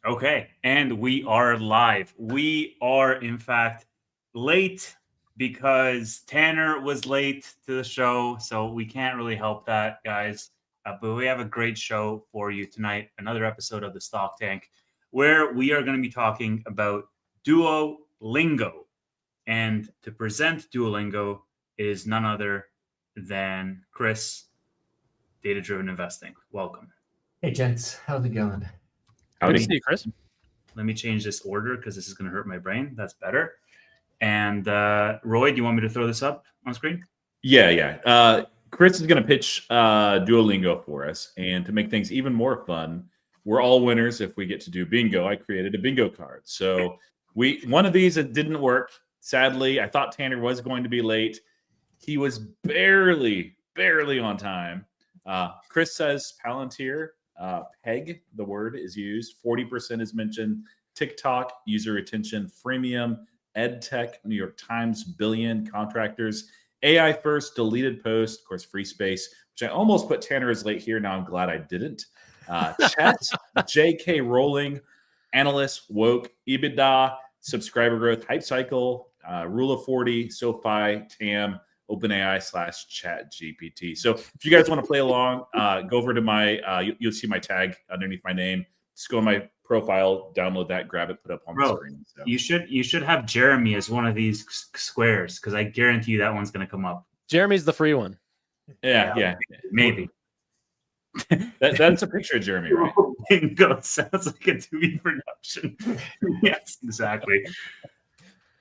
Okay, and we are live. We are, in fact, late because Tannor was late to the show, so we can't really help that, guys. But we have a great show for you tonight, another episode of the Stock Tank, where we are going to be talking about Duolingo. And to present Duolingo is none other than Chris, Data Driven Investing. Welcome. Hey, gents. How's it going? Good to see you, Chris. Let me change this order because this is going to hurt my brain. That's better. And Roy, do you want me to throw this up on screen? Yeah. Chris is going to pitch Duolingo for us. And to make things even more fun, we're all winners if we get to do bingo. I created a bingo card. So one of these, it didn't work. Sadly, I thought Tannor was going to be late. He was barely on time. Chris says Palantir. PEG, the word is used. 40% is mentioned. TikTok, user retention, freemium, EdTech, New York Times, billion, contractors, AI first, deleted post, of course, free space, which I almost put Tannor as late here. Now I'm glad I didn't. Chat, JK Rowling, analysts, woke, EBITDA, subscriber growth, hype cycle, rule of 40, SoFi, TAM, OpenAI /ChatGPT. So if you guys want to play along, go over to my, you'll see my tag underneath my name. Just go on my profile, download that, grab it, put it up on the screen. So. You should have Jeremy as one of these squares because I guarantee you that one's going to come up. Jeremy's the free one. Yeah. Maybe. That's a picture of Jeremy, right? Bingo sounds like a TV production. Yes, exactly.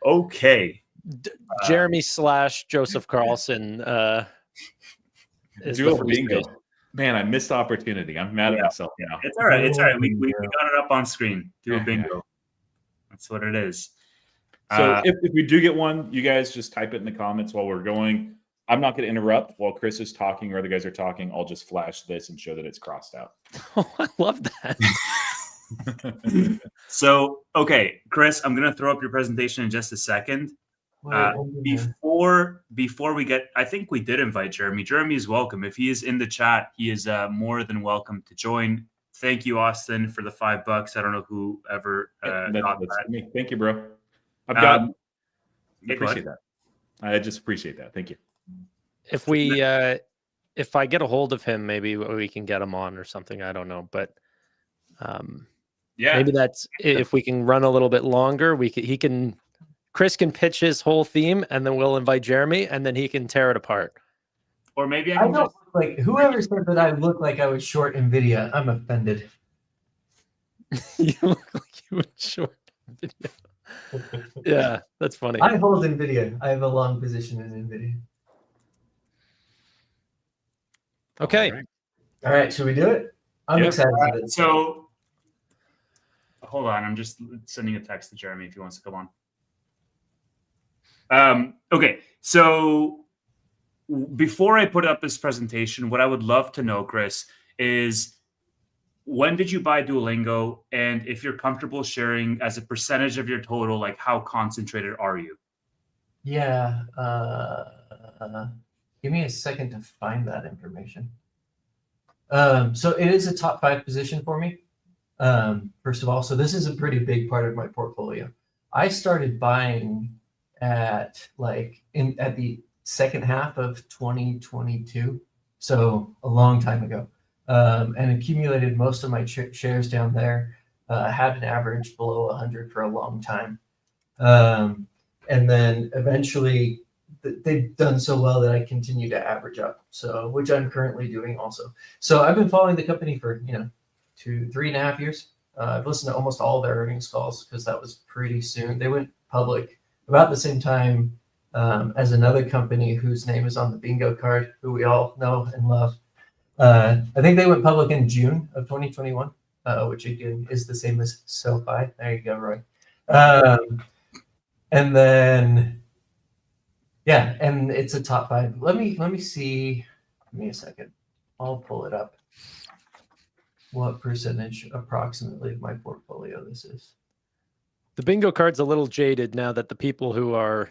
Okay. Jeremy / Joseph Carlson is Duo bingo. Man, I missed the opportunity. I'm mad at myself now. It's all right. We got it up on screen. Do a bingo. That's what it is. So if we do get one, you guys just type it in the comments while we're going. I'm not going to interrupt while Chris is talking or other guys are talking. I'll just flash this and show that it's crossed out. Oh, I love that. So, okay, Chris, I'm going to throw up your presentation in just a second. Before we get, I think we did invite Jeremy. Jeremy is welcome. If he is in the chat, he is more than welcome to join. Thank you, Austin, for the $5. I don't know who ever got that. Me. Thank you, bro. I appreciate that. I just appreciate that. Thank you. If I get a hold of him, maybe we can get him on or something. I don't know, but maybe that's if we can run a little bit longer. Chris can pitch his whole theme, and then we'll invite Jeremy, and then he can tear it apart. Or maybe I don't look like whoever said that I look like I was short NVIDIA. I'm offended. You look like you were short NVIDIA. Yeah, that's funny. I hold NVIDIA. I have a long position in NVIDIA. Okay. All right. Should we do it? I'm excited. So, hold on. I'm just sending a text to Jeremy if he wants to come on. Okay, so before I put up this presentation, what I would love to know, Chris, is when did you buy Duolingo? And if you're comfortable sharing as a percentage of your total, like how concentrated are you? Yeah. Give me a second to find that information. So it is a top 5 position for me. First of all, so this is a pretty big part of my portfolio. I started buying at the second half of 2022, so a long time ago, and accumulated most of my shares down there. Had an average below 100 for a long time, and then eventually they've done so well that I continue to average up. So, which I'm currently doing also. So I've been following the company for 3.5 years. I've listened to almost all their earnings calls because that was pretty soon. They went public about the same time as another company whose name is on the bingo card, who we all know and love. I think they went public in June of 2021, which again is the same as SoFi. There you go, Roy. And then, and it's a top 5. Let me see. Give me a second. I'll pull it up. What percentage approximately of my portfolio this is? The bingo card's a little jaded now that the people who are...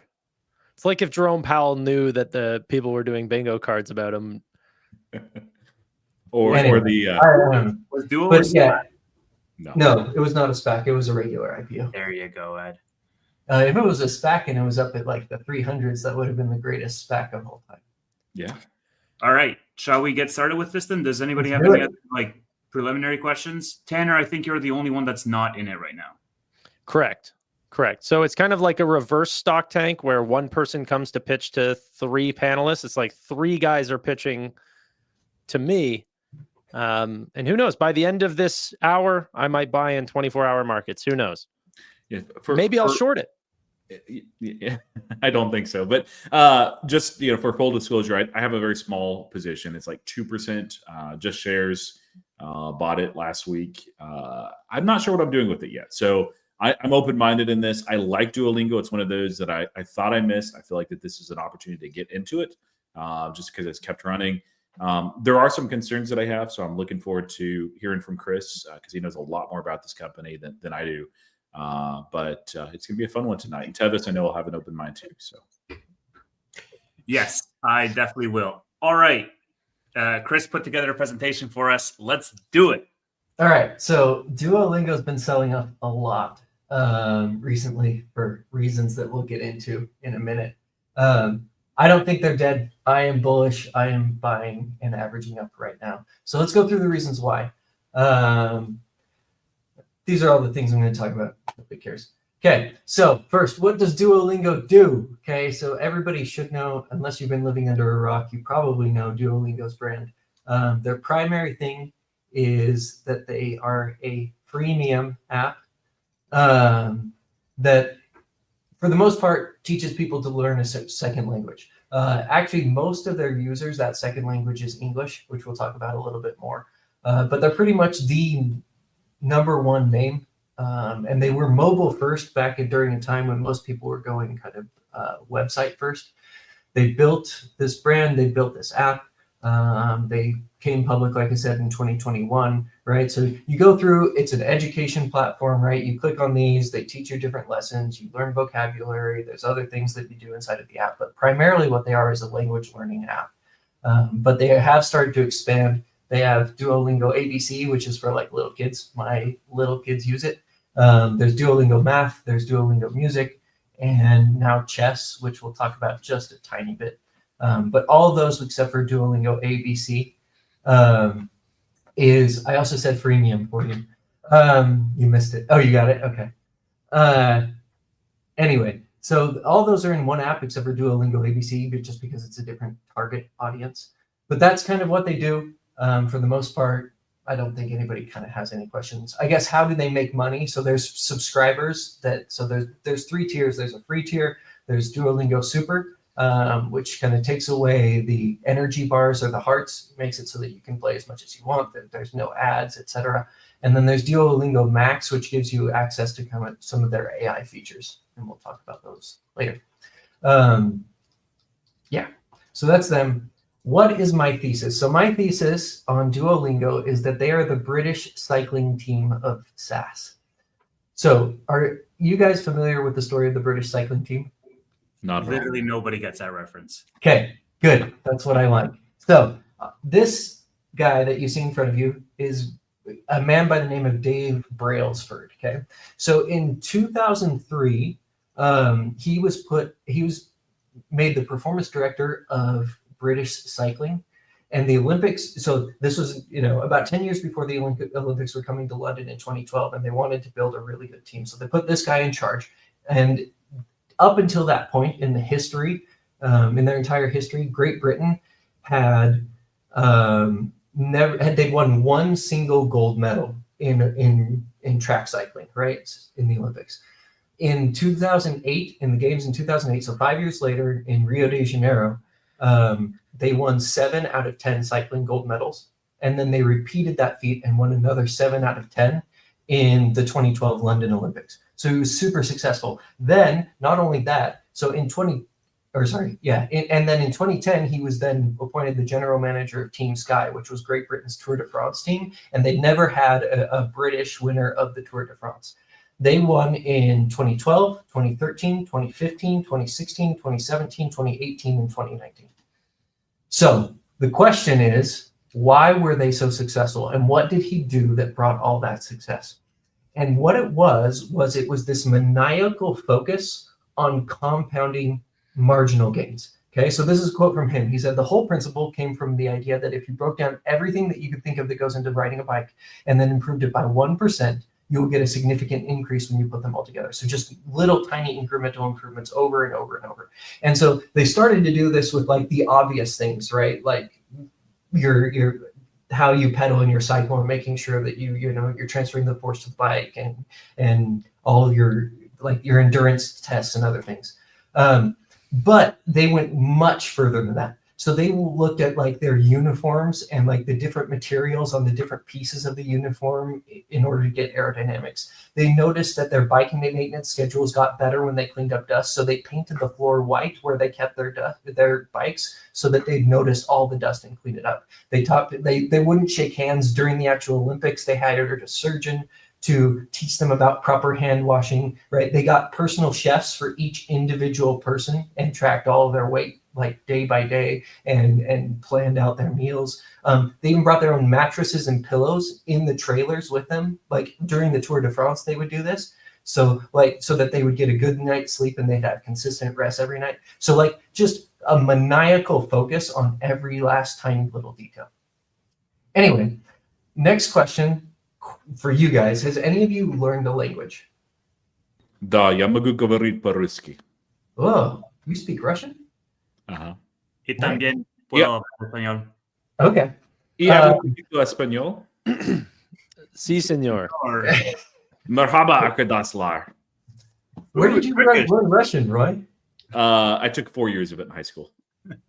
It's like if Jerome Powell knew that the people were doing bingo cards about him. or the... was Duo or No, it was not a SPAC. It was a regular IPO. There you go, Ed. If it was a SPAC and it was up at like the 300s, that would have been the greatest SPAC of all time. Yeah. All right. Shall we get started with this then? Does anybody Let's have do any it. other, like, preliminary questions? Tanner, I think you're the only one that's not in it right now. Correct. So it's kind of like a reverse stock tank where one person comes to pitch to 3 panelists. It's like 3 guys are pitching to me. And who knows? By the end of this hour, I might buy in 24-hour markets. Who knows? Yeah, Maybe I'll short it. Yeah, I don't think so. But just for full disclosure, I have a very small position. It's like 2%, just shares. Bought it last week. I'm not sure what I'm doing with it yet. So I'm open-minded in this. I like Duolingo. It's one of those that I thought I missed. I feel like that this is an opportunity to get into it just because it's kept running. There are some concerns that I have, so I'm looking forward to hearing from Chris because he knows a lot more about this company than I do. But it's going to be a fun one tonight. And Tevis, I know, will have an open mind too. So, Yes, I definitely will. All right. Chris put together a presentation for us. Let's do it. All right. So Duolingo's been selling up a lot recently for reasons that we'll get into in a minute. I don't think they're dead. I am bullish. I am buying and averaging up right now. So let's go through the reasons why. These are all the things I'm going to talk about. Nobody cares. Okay, so first, what does Duolingo do? Okay, so everybody should know, unless you've been living under a rock, you probably know Duolingo's brand. Their primary thing is that they are a freemium app that, for the most part, teaches people to learn a second language. Actually, most of their users, that second language is English, which we'll talk about a little bit more. But they're pretty much the number one name. And they were mobile first back during a time when most people were going kind of website first. They built this brand, they built this app. They came public, like I said, in 2021, right? So you go through, it's an education platform, right? You click on these, they teach you different lessons, you learn vocabulary, there's other things that you do inside of the app, but primarily what they are is a language learning app. But they have started to expand. They have Duolingo ABC, which is for like little kids. My little kids use it. There's Duolingo Math, there's Duolingo Music, and now Chess, which we'll talk about just a tiny bit. But all of those except for Duolingo ABC is, I also said freemium for you. You missed it. Oh, you got it? Okay. Anyway, so all those are in one app except for Duolingo ABC, but just because it's a different target audience. But that's kind of what they do. For the most part, I don't think anybody kind of has any questions. I guess, how do they make money? So there's subscribers there's 3 tiers. There's a free tier. There's Duolingo Super, which kind of takes away the energy bars or the hearts, makes it so that you can play as much as you want. There's no ads, etc. And then there's Duolingo Max, which gives you access to kind of some of their AI features. And we'll talk about those later. Yeah, so that's them. What is my thesis? So my thesis on Duolingo is that they are the British cycling team of SaaS. So are you guys familiar with the story of the British cycling team? not Literally nobody gets that reference. Okay, good. That's what I like. So this guy that you see in front of you is a man by the name of Dave Brailsford. Okay, so in 2003, he was made the performance director of British cycling and the Olympics. So this was, about 10 years before the Olympics were coming to London in 2012, and they wanted to build a really good team. So they put this guy in charge. And up until that point in the history, in their entire history, Great Britain had they'd won one single gold medal in track cycling, right, in the Olympics. In 2008, in the games in 2008, so 5 years later in Rio de Janeiro, they won 7 out of 10 cycling gold medals. And then they repeated that feat and won another 7 out of 10 in the 2012 London Olympics. So he was super successful. Then, not only that, so and then in 2010, he was then appointed the general manager of Team Sky, which was Great Britain's Tour de France team. And they never had a British winner of the Tour de France. They won in 2012, 2013, 2015, 2016, 2017, 2018, and 2019. So the question is, why were they so successful? And what did he do that brought all that success? And what it was this maniacal focus on compounding marginal gains. Okay, so this is a quote from him. He said, the whole principle came from the idea that if you broke down everything that you could think of that goes into riding a bike and then improved it by 1%, you will get a significant increase when you put them all together. So just little tiny incremental improvements over and over and over. And so they started to do this with like the obvious things, right? Like your how you pedal in your cycle and making sure that you're transferring the force to the bike and all of your endurance tests and other things. But they went much further than that. So they looked at like their uniforms and like the different materials on the different pieces of the uniform in order to get aerodynamics. They noticed that their biking maintenance schedules got better when they cleaned up dust. So they painted the floor white where they kept their bikes so that they'd notice all the dust and clean it up. They wouldn't shake hands during the actual Olympics. They hired a surgeon to teach them about proper hand washing, right? They got personal chefs for each individual person and tracked all of their weight like day by day and planned out their meals. They even brought their own mattresses and pillows in the trailers with them. Like during the Tour de France, they would do this. So that they would get a good night's sleep and they'd have consistent rest every night. So like just a maniacal focus on every last tiny little detail. Anyway, next question for you guys. Has any of you learned a language? Да, я могу говорить по-русски. Oh, you speak Russian? Ага. Y también puedo hablar español. Okay. Y hablo un poquito español. Sí, señor. Or- Merhaba arkadaşlar. Where did you learn Russian, Roy? I took 4 years of it in high school.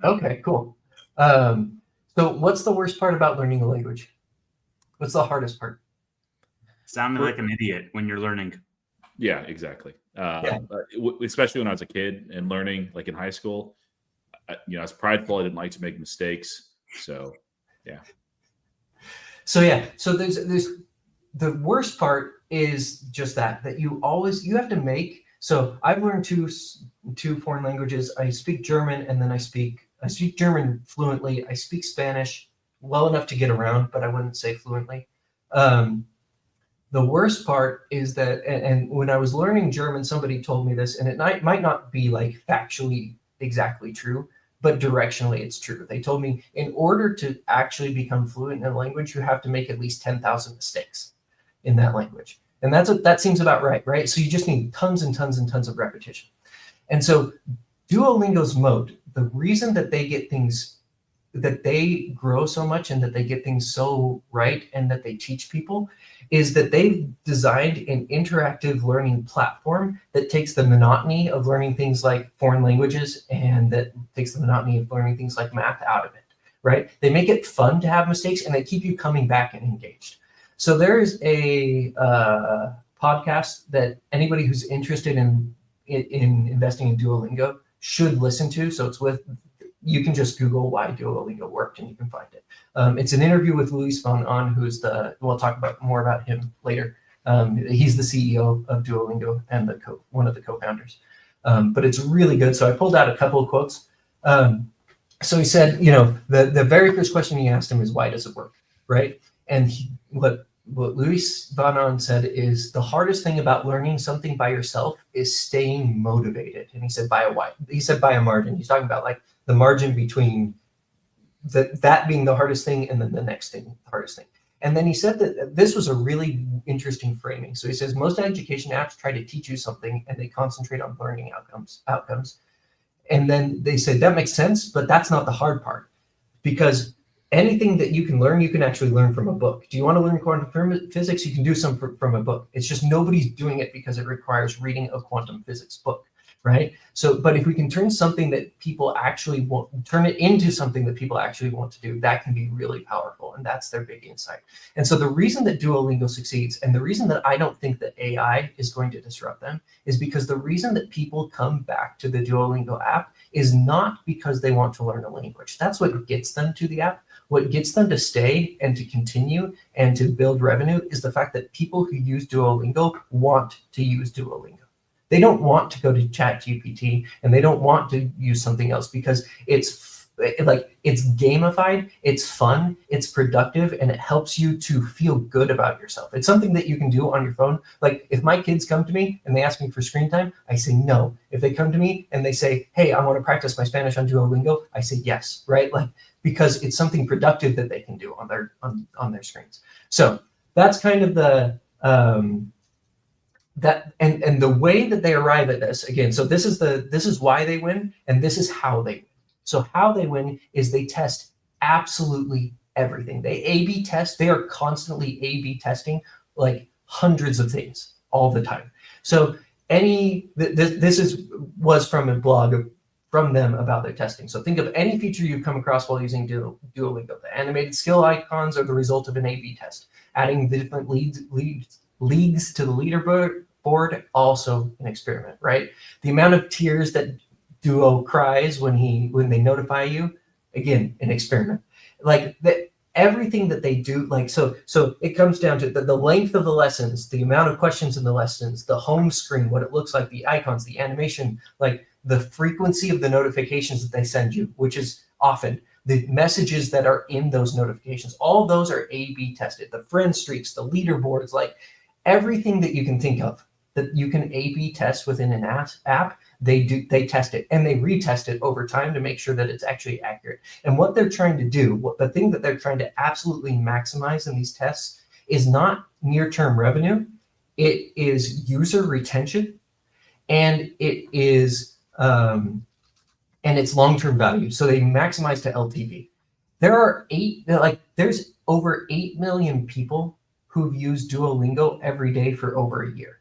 Okay, cool. So what's the worst part about learning a language? What's the hardest part? Sounding like an idiot when you're learning. Yeah, exactly. Especially when I was a kid and learning, like in high school, I was prideful. I didn't like to make mistakes. So, yeah. So there's the worst part is just that you have to make. So I've learned two foreign languages. I speak German and then I speak German fluently. I speak Spanish well enough to get around, but I wouldn't say fluently. The worst part is that, and when I was learning German, somebody told me this, and it might not be like factually exactly true, but directionally it's true. They told me in order to actually become fluent in a language, you have to make at least 10,000 mistakes in that language. And that seems about right? So you just need tons and tons and tons of repetition. And so Duolingo's mode, the reason that they get things, that they grow so much and that they get things so right and that they teach people is that they've designed an interactive learning platform that takes the monotony of learning things like foreign languages and that takes the monotony of learning things like math out of it, right? They make it fun to have mistakes and they keep you coming back and engaged. So there is a podcast that anybody who's interested in investing in Duolingo should listen to. So you can just Google why Duolingo worked and you can find it. It's an interview with Luis von Ahn, we'll talk more about him later. He's the CEO of Duolingo and one of the co-founders. But it's really good. So I pulled out a couple of quotes. So he said, the very first question he asked him is, why does it work, right? And what Luis von Ahn said is the hardest thing about learning something by yourself is staying motivated. And he said by a margin. He's talking about like the margin between that being the hardest thing and then the next thing, the hardest thing. And then he said that this was a really interesting framing. So he says most education apps try to teach you something and they concentrate on learning outcomes. And then they said that makes sense, but that's not the hard part, because anything that you can learn, you can actually learn from a book. Do you want to learn quantum physics? You can do some from a book. It's just nobody's doing it because it requires reading a quantum physics book, right? So, but if we can turn something that people actually want, turn it into something that people actually want to do, that can be really powerful. And that's their big insight. And so the reason that Duolingo succeeds, and the reason that I don't think that AI is going to disrupt them, is because the reason that people come back to the Duolingo app is not because they want to learn a language. That's what gets them to the app. What gets them to stay and to continue and to build revenue is the fact that people who use Duolingo want to use Duolingo. They don't want to go to ChatGPT and they don't want to use something else because it's like it's gamified, it's fun, it's productive, and it helps you to feel good about yourself. It's something that you can do on your phone. Like if my kids come to me and they ask me for screen time, I say no. If they come to me and they say, hey, I want to practice my Spanish on Duolingo, I say yes, right? Like, because it's something productive that they can do on their screens. So that's kind of the that and the way that they arrive at this again. So this is why they win, and this is how they win. So how they win is they test absolutely everything. They A/B test. They are constantly A/B testing like hundreds of things all the time. So this was from a blog from them about their testing. So think of any feature you come across while using Duolingo. The animated skill icons are the result of an A/B test. Adding the different leagues to the leaderboard, also an experiment, right? The amount of tears that Duo cries when they notify you, again, an experiment. Like everything that they do, like so it comes down to the length of the lessons, the amount of questions in the lessons, the home screen, what it looks like, the icons, the animation, like the frequency of the notifications that they send you, which is often the messages that are in those notifications. All those are A/B tested. The friend streaks, the leaderboards, like everything that you can think of that you can A/B test within an app, they test it and they retest it over time to make sure that it's actually accurate. And what they're trying to do, the thing that they're trying to absolutely maximize in these tests is not near-term revenue. It is user retention, and it is and it's long-term value. So they maximize to LTV. There's over 8 million people who've used Duolingo every day for over a year.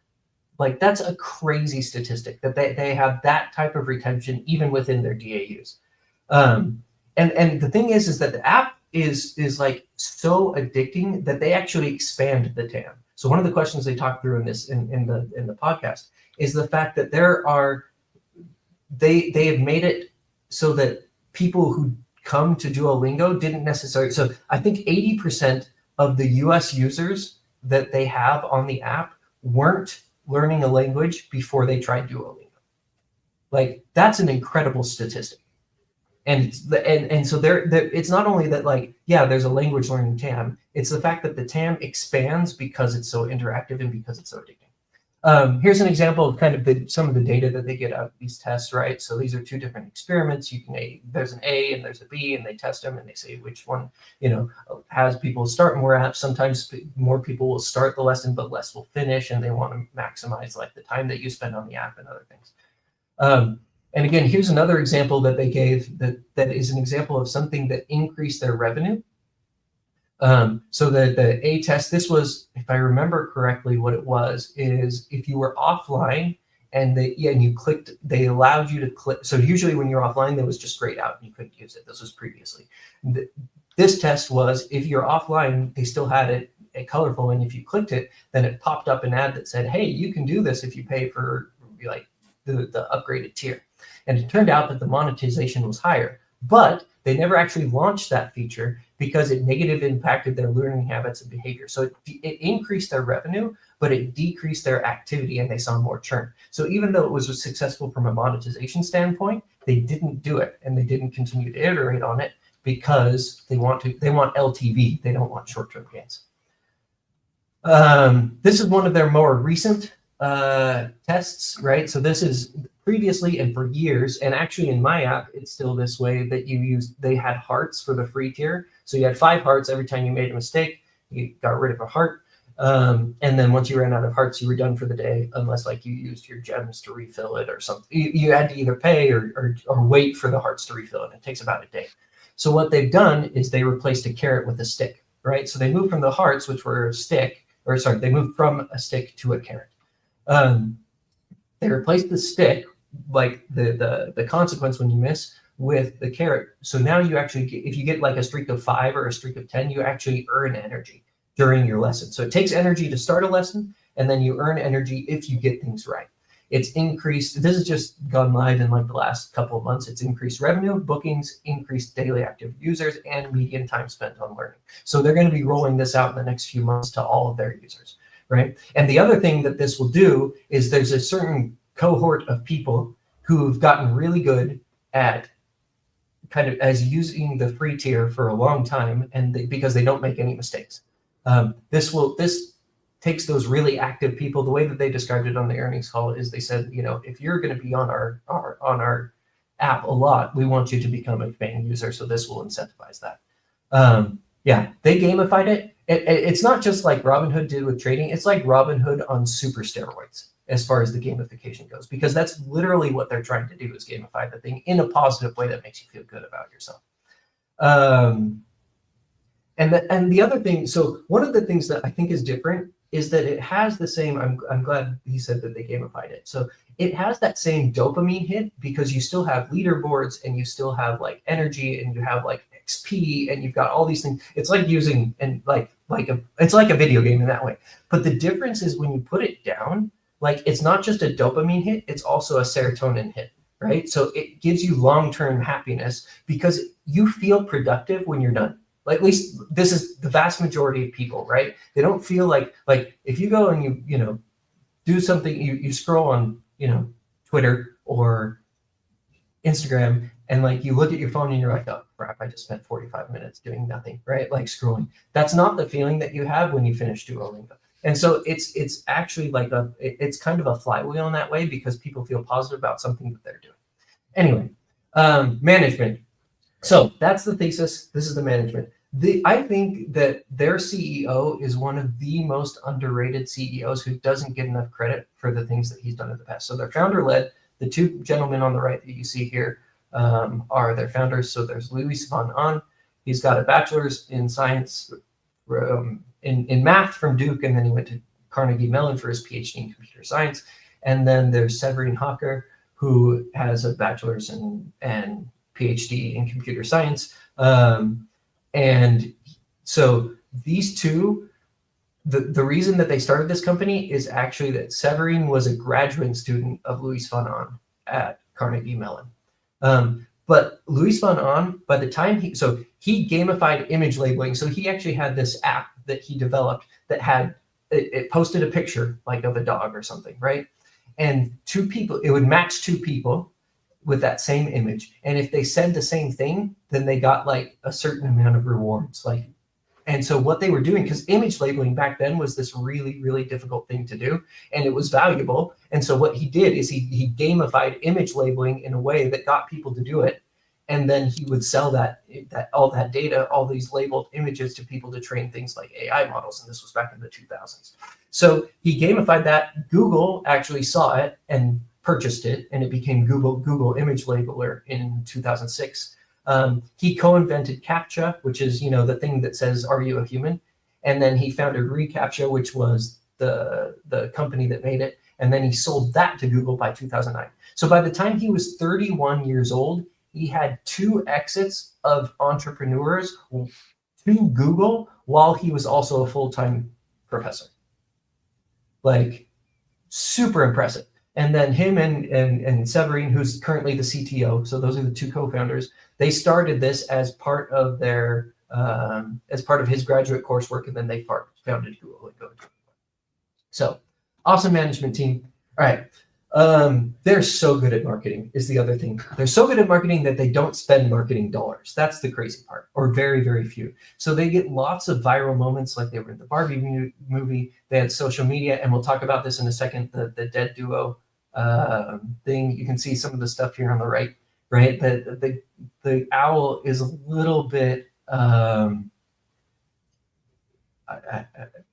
Like that's a crazy statistic that they have that type of retention even within their DAUs. And the thing is that the app is like so addicting that they actually expand the TAM. So one of the questions they talk through in the podcast is the fact that they have made it so that people who come to Duolingo didn't necessarily. So I think 80% of the US users that they have on the app weren't learning a language before they tried Duolingo. Like that's an incredible statistic. And so it's not only that, like, yeah, there's a language learning TAM. It's the fact that the TAM expands because it's so interactive and because it's so addicting. Here's an example of kind of some of the data that they get out of these tests, right? So these are two different experiments. There's an A and there's a B, and they test them and they say which one, has people start more apps. Sometimes more people will start the lesson, but less will finish, and they want to maximize like the time that you spend on the app and other things. And again, here's another example that they gave that is an example of something that increased their revenue. So the A test, this was, if I remember correctly, what it was is if you were offline and you clicked, they allowed you to click. So usually when you're offline, there was just grayed out and you couldn't use it. This was previously. This test was if you're offline, they still had it colorful, and if you clicked it, then it popped up an ad that said, hey, you can do this if you pay for like the upgraded tier. And it turned out that the monetization was higher, but they never actually launched that feature because it negatively impacted their learning habits and behavior. So it increased their revenue, but it decreased their activity, and they saw more churn. So even though it was successful from a monetization standpoint, they didn't do it, and they didn't continue to iterate on it because they want LTV. They don't want short-term gains. This is one of their more recent tests, right? So this is previously and for years, and actually in my app, it's still this way that they had hearts for the free tier. So you had 5 hearts every time you made a mistake, you got rid of a heart. And then once you ran out of hearts, you were done for the day, unless like you used your gems to refill it or something. You had to either pay or wait for the hearts to refill it. It takes about a day. So what they've done is they replaced a carrot with a stick, right? So they moved from the hearts, which were a stick, they moved from a stick to a carrot. They replaced the stick, like the consequence when you miss, with the carrot. So now you actually, if you get like a streak of 5 or a streak of 10, you actually earn energy during your lesson. So it takes energy to start a lesson, and then you earn energy if you get things right. It's increased. This has just gone live in like the last couple of months. It's increased revenue, bookings, increased daily active users, and median time spent on learning. So they're going to be rolling this out in the next few months to all of their users, right? And the other thing that this will do is there's a certain cohort of people who've gotten really good at kind of as using the free tier for a long time, and because they don't make any mistakes. This takes those really active people. The way that they described it on the earnings call is they said, if you're going to be on our app a lot, we want you to become a paying user. So this will incentivize that. They gamified it. It's not just like Robinhood did with trading. It's like Robinhood on super steroids as far as the gamification goes, because that's literally what they're trying to do, is gamify the thing in a positive way that makes you feel good about yourself. And the other thing, so one of the things that I think is different is that it has the same, I'm glad he said that they gamified it. So it has that same dopamine hit, because you still have leaderboards and you still have like energy and you have like XP and you've got all these things. It's like using it's like a video game in that way. But the difference is when you put it down, like it's not just a dopamine hit, it's also a serotonin hit, right? So it gives you long-term happiness because you feel productive when you're done. Like, at least this is the vast majority of people, right? They don't feel like if you go and you do something, you scroll on, Twitter or Instagram, and like you look at your phone and you're like, oh crap, I just spent 45 minutes doing nothing, right? Like scrolling. That's not the feeling that you have when you finish Duolingo. And so it's actually like it's kind of a flywheel in that way, because people feel positive about something that they're doing. Anyway, management. So that's the thesis. This is the management. I think that their CEO is one of the most underrated CEOs who doesn't get enough credit for the things that he's done in the past. So they're founder-led. The two gentlemen on the right that you see here are their founders. So there's Luis von Ahn. He's got a bachelor's in science in math from Duke, and then he went to Carnegie Mellon for his PhD in computer science. And then there's Severin Hocker, who has a bachelor's and PhD in computer science. And so these two, the reason that they started this company is actually that Severin was a graduate student of Luis von Ahn at Carnegie Mellon. But Luis von Ahn, by the time he gamified image labeling. So he actually had this app that he developed that had, it posted a picture like of a dog or something, right? And two people, it would match two people with that same image. And if they said the same thing, then they got like a certain amount of rewards. And so what they were doing, because image labeling back then was this really, really difficult thing to do, and it was valuable. And so what he did is he gamified image labeling in a way that got people to do it. And then he would sell that all that data, all these labeled images, to people to train things like AI models. And this was back in the 2000s. So he gamified that. Google actually saw it and purchased it, and it became Google Image Labeler in 2006. He co-invented CAPTCHA, which is the thing that says, "Are you a human?" And then he founded reCAPTCHA, which was the company that made it. And then he sold that to Google by 2009. So by the time he was 31 years old, he had 2 exits of entrepreneurs to Google while he was also a full-time professor. Like, super impressive. And then him and Severin, who's currently the CTO, so those are the 2 co-founders, they started this as part of their as part of his graduate coursework, and then they founded Duolingo. So awesome management team. All right. They're so good at marketing is the other thing. They're so good at marketing that they don't spend marketing dollars. That's the crazy part, or very, very few. So they get lots of viral moments, like they were in the Barbie movie. They had social media, and we'll talk about this in a second, the Dead Duo thing. You can see some of the stuff here on the right? The owl is a little bit,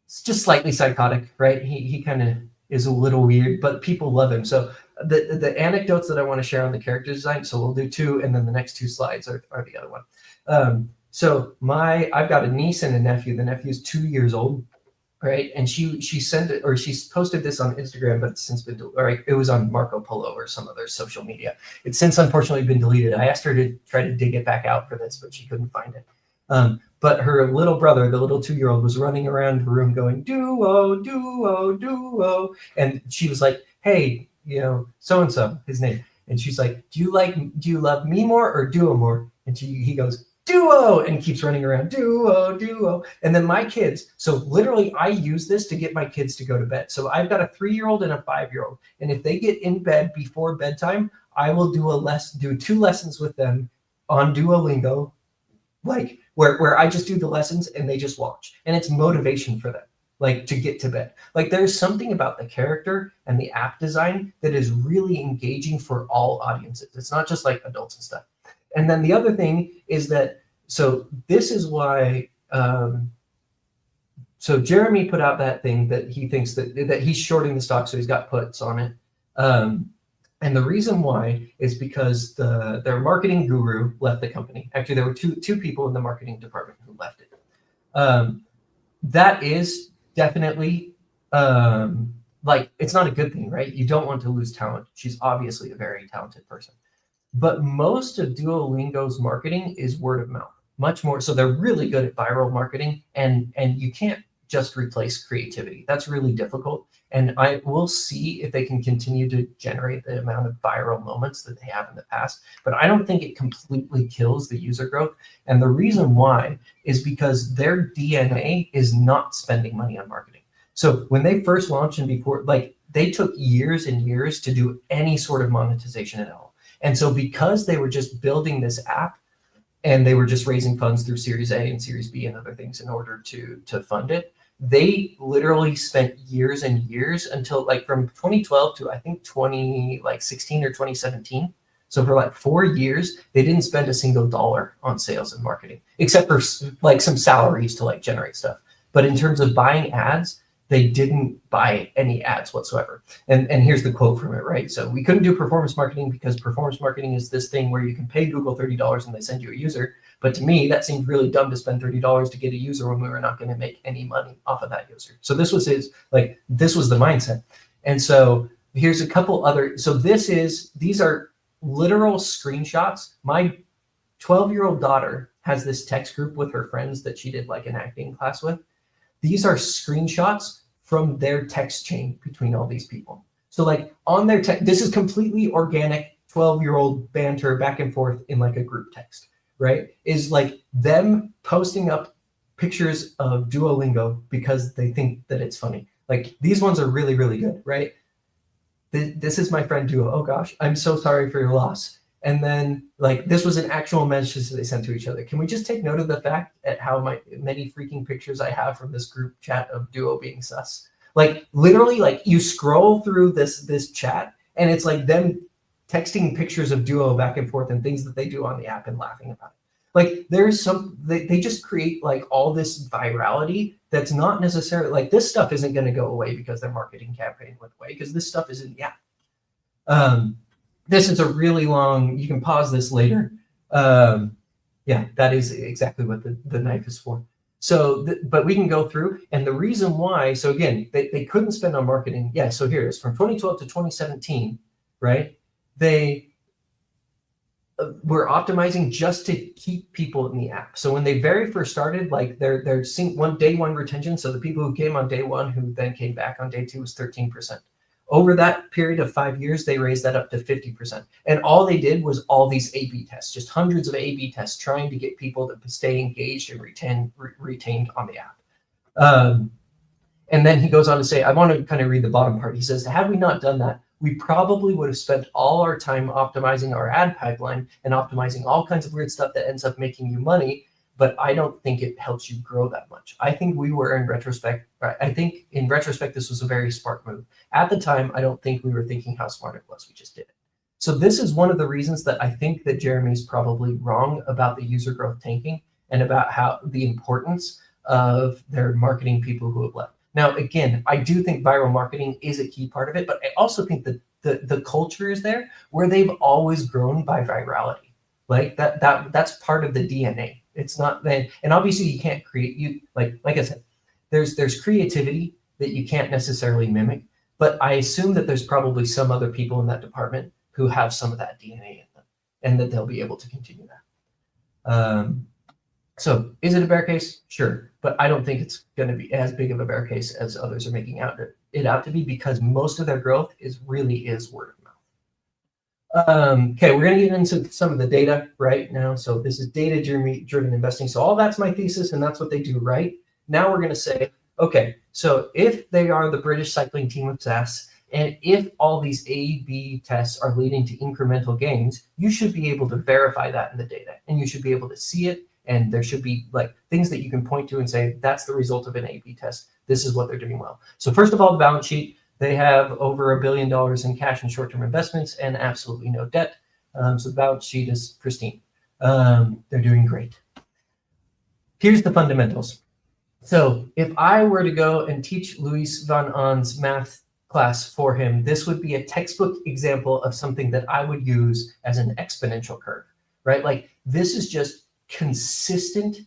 it's just slightly psychotic, right? He kind of is a little weird, but people love him. So the anecdotes that I want to share on the character design, so we'll do 2, and then the next 2 slides are the other one. So I've got a niece and a nephew. The nephew's 2 years old, right? And she sent it, or she's posted this on Instagram, but it's since been, it was on Marco Polo or some other social media. It's since unfortunately been deleted. I asked her to try to dig it back out for this, but she couldn't find it. But her little brother, the little 2-year-old, was running around the room going, "Duo, duo, duo." And she was like, "Hey, so-and-so, his name." And she's like, do you love me more or Duo more? And he goes, "Duo," and keeps running around, "Duo, duo." And then my kids, so literally I use this to get my kids to go to bed. So I've got a 3-year-old and a 5-year-old. And if they get in bed before bedtime, I will do 2 lessons with them on Duolingo, like where I just do the lessons and they just watch, and it's motivation for them, like to get to bed. Like there's something about the character and the app design that is really engaging for all audiences. It's not just like adults and stuff. And then the other thing is that, so this is why, so Jeremy put out that thing that he thinks that he's shorting the stock, so he's got puts on it. And the reason why is because their marketing guru left the company. Actually, there were two people in the marketing department who left it. That is definitely like, it's not a good thing, right? You don't want to lose talent. She's obviously a very talented person. But most of Duolingo's marketing is word of mouth, much more. So they're really good at viral marketing, and you can't just replace creativity. That's really difficult. And I will see if they can continue to generate the amount of viral moments that they have in the past. But I don't think it completely kills the user growth. And the reason why is because their DNA is not spending money on marketing. So when they first launched and before, like they took years and years to do any sort of monetization at all. And so because they were just building this app and they were just raising funds through Series A and Series B and other things in order to fund it, they literally spent years and years until like from 2012 to I think 2016 or 2017. So for like 4 years, they didn't spend a single dollar on sales and marketing, except for like some salaries to like generate stuff. But in terms of buying ads, they didn't buy any ads whatsoever. And here's the quote from it, right? So we couldn't do performance marketing because performance marketing is this thing where you can pay Google $30 and they send you a user. But to me, that seemed really dumb to spend $30 to get a user when we were not going to make any money off of that user. So this was this was the mindset. And so here's a couple other, so these are literal screenshots. My 12-year-old daughter has this text group with her friends that she did like an acting class with. These are screenshots from their text chain between all these people. So like on their text, this is completely organic 12-year-old banter back and forth in like a group text, right? Is like them posting up pictures of Duolingo because they think that it's funny. Like these ones are really, really good, right? This is my friend Duo. Oh gosh, I'm so sorry for your loss. And then like this was an actual message that they sent to each other. Can we just take note of the fact at how many freaking pictures I have from this group chat of Duo being sus? Like literally, like you scroll through this chat and it's like them texting pictures of Duo back and forth and things that they do on the app and laughing about it. Like there's they just create like all this virality that's not necessarily like this stuff isn't going to go away because their marketing campaign went away because this stuff is in the app. This is a really long, you can pause this later. Yeah, that is exactly what the knife is for. So, but we can go through, and the reason why, so again, they couldn't spend on marketing. Yeah, so here it is, from 2012 to 2017, right? They were optimizing just to keep people in the app. So when they very first started, like their day one retention, so the people who came on day one who then came back on day two was 13%. Over that period of 5 years, they raised that up to 50%. And all they did was all these A/B tests, just hundreds of A/B tests trying to get people to stay engaged and retained on the app. And then he goes on to say, I want to kind of read the bottom part. He says, had we not done that, we probably would have spent all our time optimizing our ad pipeline and optimizing all kinds of weird stuff that ends up making you money. But I don't think it helps you grow that much. I think in retrospect, this was a very smart move. At the time, I don't think we were thinking how smart it was. We just did it. So this is one of the reasons that I think that Jeremy's probably wrong about the user growth tanking and about how the importance of their marketing people who have left. Now, again, I do think viral marketing is a key part of it, but I also think that the culture is there where they've always grown by virality. Like that's part of the DNA. It's not that, and obviously you can't create like I said, there's creativity that you can't necessarily mimic, but I assume that there's probably some other people in that department who have some of that DNA in them and that they'll be able to continue that. So is it a bear case? Sure. But I don't think it's going to be as big of a bear case as others are making it out to be because most of their growth really is word of mouth. Okay, we're going to get into some of the data right now. So this is data-driven investing. So all that's my thesis, and that's what they do right. Now we're going to say, okay, so if they are the British cycling team of SaaS, And if all these A/B tests are leading to incremental gains, you should be able to verify that in the data, and you should be able to see it. And there should be like things that you can point to and say, that's the result of an A/B test. This is what they're doing well. So first of all, the balance sheet, they have over $1 billion in cash and short-term investments and absolutely no debt. So the balance sheet is pristine. They're doing great. Here's the fundamentals. So if I were to go and teach Luis van Aan's math class for him, this would be a textbook example of something that I would use as an exponential curve, right? Like this is just consistent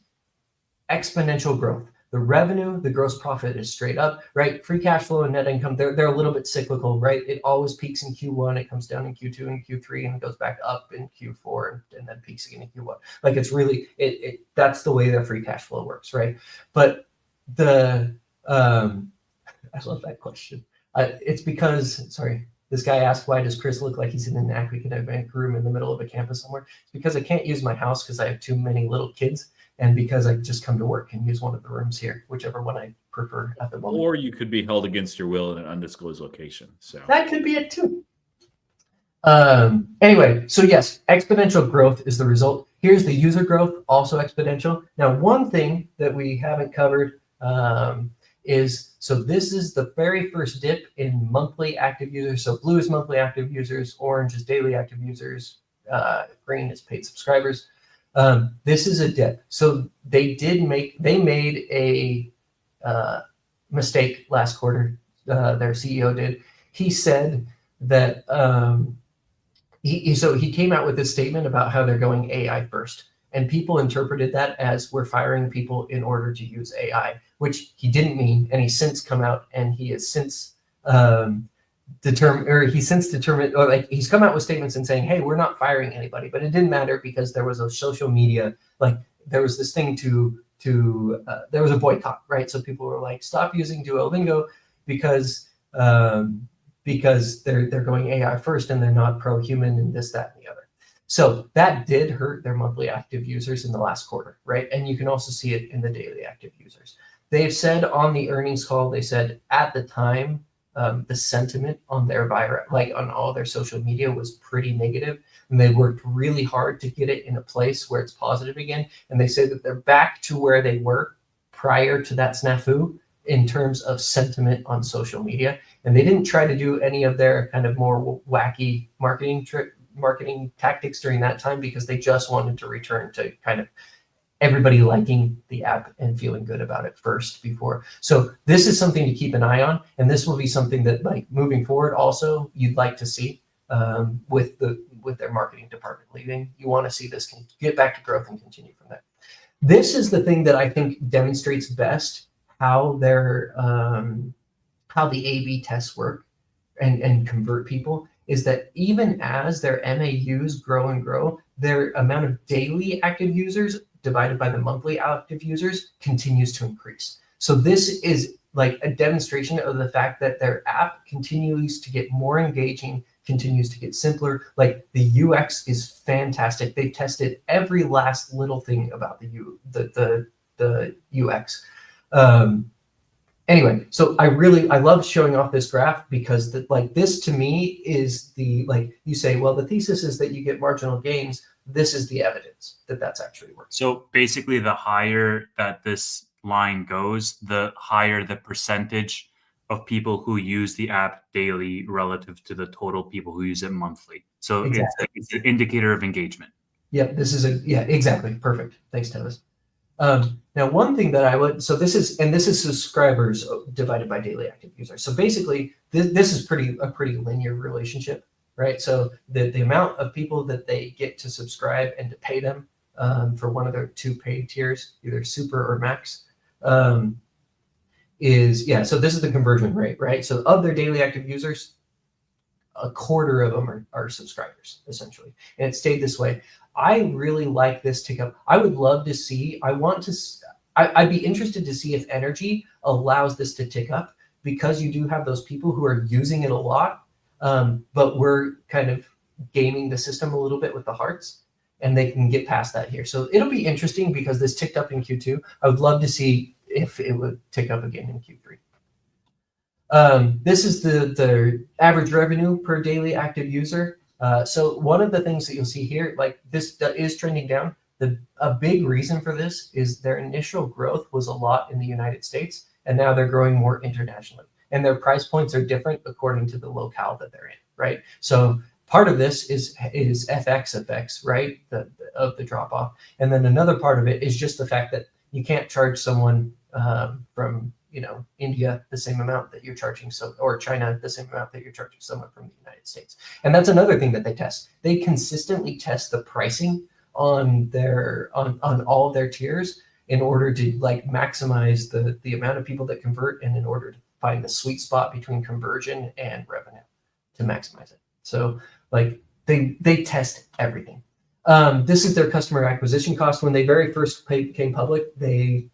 exponential growth. The revenue, the gross profit is straight up, right? Free cash flow and net income, they're a little bit cyclical, right? It always peaks in Q1, it comes down in Q2 and Q3, and it goes back up in Q4 and then peaks again in Q1. Like it's really, that's the way their free cash flow works, right? But I love that question. It's because, sorry, this guy asked, why does Chris look like he's in an academic room in the middle of a campus somewhere? It's because I can't use my house because I have too many little kids, and because I just come to work and use one of the rooms here, whichever one I prefer at the moment. Or you could be held against your will in an undisclosed location. So that could be it too. Anyway, so yes, exponential growth is the result. Here's the user growth, also exponential. Now, one thing that we haven't covered so this is the very first dip in monthly active users. So blue is monthly active users, orange is daily active users, green is paid subscribers. This is a dip. So they made a mistake last quarter. Their CEO did. He said that he came out with this statement about how they're going AI first. And people interpreted that as we're firing people in order to use AI, which he didn't mean. And he's since come out and he has since determined, or like he's come out with statements and saying, hey, we're not firing anybody. But it didn't matter because there was a social media, like there was this thing there was a boycott, right? So people were like, stop using Duolingo because they're going AI first and they're not pro-human and this, that, and the other. So that did hurt their monthly active users in the last quarter, right? And you can also see it in the daily active users. They've said on the earnings call, they said at the time, the sentiment on their on all their social media was pretty negative, and they worked really hard to get it in a place where it's positive again. And they say that they're back to where they were prior to that snafu in terms of sentiment on social media. And they didn't try to do any of their kind of more wacky marketing tactics during that time because they just wanted to return to kind of everybody liking the app and feeling good about it first before. So this is something to keep an eye on, and this will be something that like moving forward also you'd like to see with their marketing department leaving. You want to see this get back to growth and continue from there. This is the thing that I think demonstrates best how the A/B tests work and convert people, is that even as their MAUs grow and grow, their amount of daily active users divided by the monthly active users continues to increase. So this is like a demonstration of the fact that their app continues to get more engaging, continues to get simpler. Like the UX is fantastic. They've tested every last little thing about the UX. Anyway, so I love showing off this graph because this to me is you say, well, the thesis is that you get marginal gains. This is the evidence that that's actually working. So basically the higher that this line goes, the higher the percentage of people who use the app daily relative to the total people who use it monthly. So exactly. It's an indicator of engagement. Yeah, exactly. Perfect. Thanks, Tevis. Now, one thing that I would, this is subscribers divided by daily active users. So basically, this is a pretty linear relationship, right? So the amount of people that they get to subscribe and to pay them for one of their two paid tiers, either super or max, so this is the conversion rate, right? So of their daily active users, a quarter of them are subscribers, essentially. And it stayed this way. I really like this tick up. I would love to see, I'd be interested to see if energy allows this to tick up, because you do have those people who are using it a lot, but we're kind of gaming the system a little bit with the hearts, and they can get past that here. So it'll be interesting because this ticked up in Q2. I would love to see if it would tick up again in Q3. This is the average revenue per daily active user. So one of the things that you'll see here, like this is trending down. A big reason for this is their initial growth was a lot in the United States, and now they're growing more internationally. And their price points are different according to the locale that they're in, right? So part of this is FX effects, right, of the drop off. And then another part of it is just the fact that you can't charge someone from India the same amount that you're charging or China the same amount that you're charging someone from the United States. And that's another thing that they test. They consistently test the pricing on all of their tiers in order to like maximize the amount of people that convert, and in order to find the sweet spot between conversion and revenue to maximize it. So like they test everything. This is their customer acquisition cost. When they very first became public, they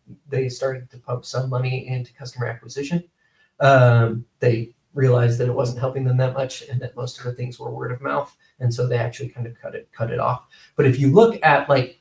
started to pump some money into customer acquisition. They realized that it wasn't helping them that much, and that most of the things were word of mouth, and so they actually kind of cut it off. But if you look at like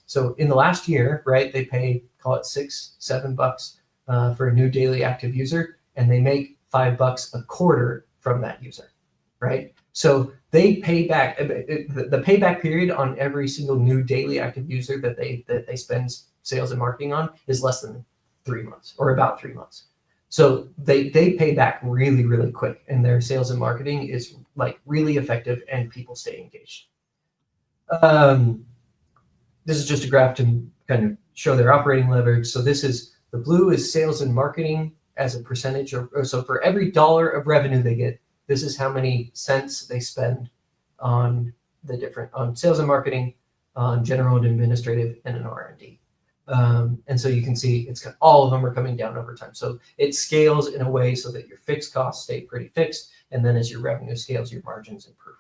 so in the last year, right, they pay, call it $6-7 for a new daily active user, and they make $5 a quarter from that user, right? So they pay back. The payback period on every single new daily active user that they spend sales and marketing on is less than 3 months, or about 3 months. So they pay back really, really quick, and their sales and marketing is like really effective, and people stay engaged. This is just a graph to kind of show their operating leverage. So the blue is sales and marketing as a percentage, or so for every dollar of revenue they get, this is how many cents they spend on sales and marketing, on general and administrative, and an R&D. And so you can see all of them are coming down over time. So it scales in a way so that your fixed costs stay pretty fixed, and then as your revenue scales, your margins improve.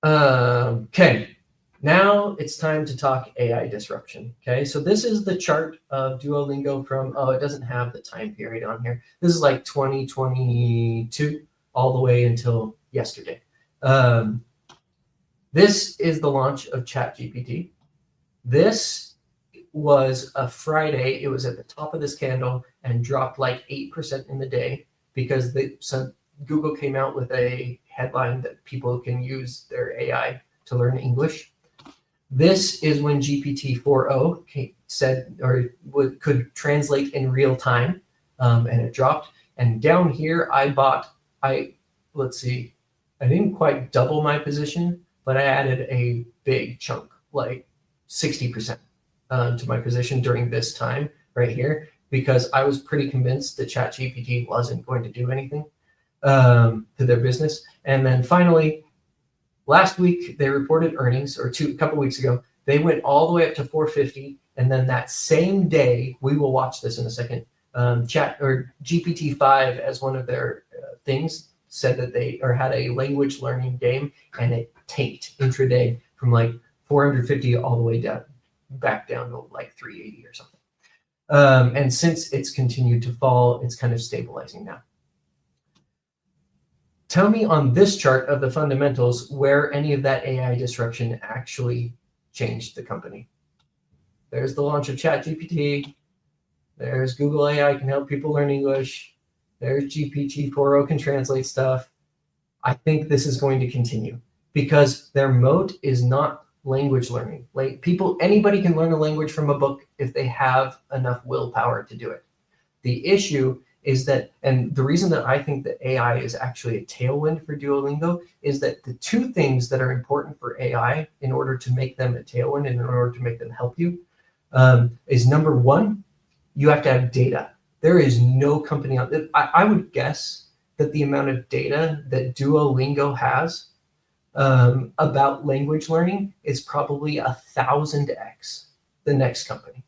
Okay, now it's time to talk AI disruption. Okay, so this is the chart of Duolingo from, it doesn't have the time period on here. This is like 2022 all the way until yesterday. This is the launch of ChatGPT. This was a Friday. It was at the top of this candle and dropped like 8% in the day because Google came out with a headline that people can use their AI to learn English. This is when GPT-4o said, or could translate in real time, and it dropped. And down here, let's see, I didn't quite double my position, but I added a big chunk, like 60% to my position during this time right here, because I was pretty convinced that ChatGPT wasn't going to do anything to their business. And then finally, last week they reported earnings, or a couple weeks ago, they went all the way up to 450. And then that same day, we will watch this in a second, GPT-5 as one of their things said that they had a language learning game, and it tanked intraday from like 450 all the way back down to like 380 or something. And since it's continued to fall, it's kind of stabilizing now. Tell me on this chart of the fundamentals where any of that AI disruption actually changed the company. There's the launch of ChatGPT. There's Google AI can help people learn English. There's GPT-4o can translate stuff. I think this is going to continue because their moat is not language learning. Like anybody can learn a language from a book if they have enough willpower to do it. The issue is that, and the reason that I think that AI is actually a tailwind for Duolingo is that the two things that are important for AI in order to make them a tailwind and in order to make them help you is number one, you have to have data. There is no company out there. I would guess that the amount of data that Duolingo has about language learning is probably 1,000x the next company.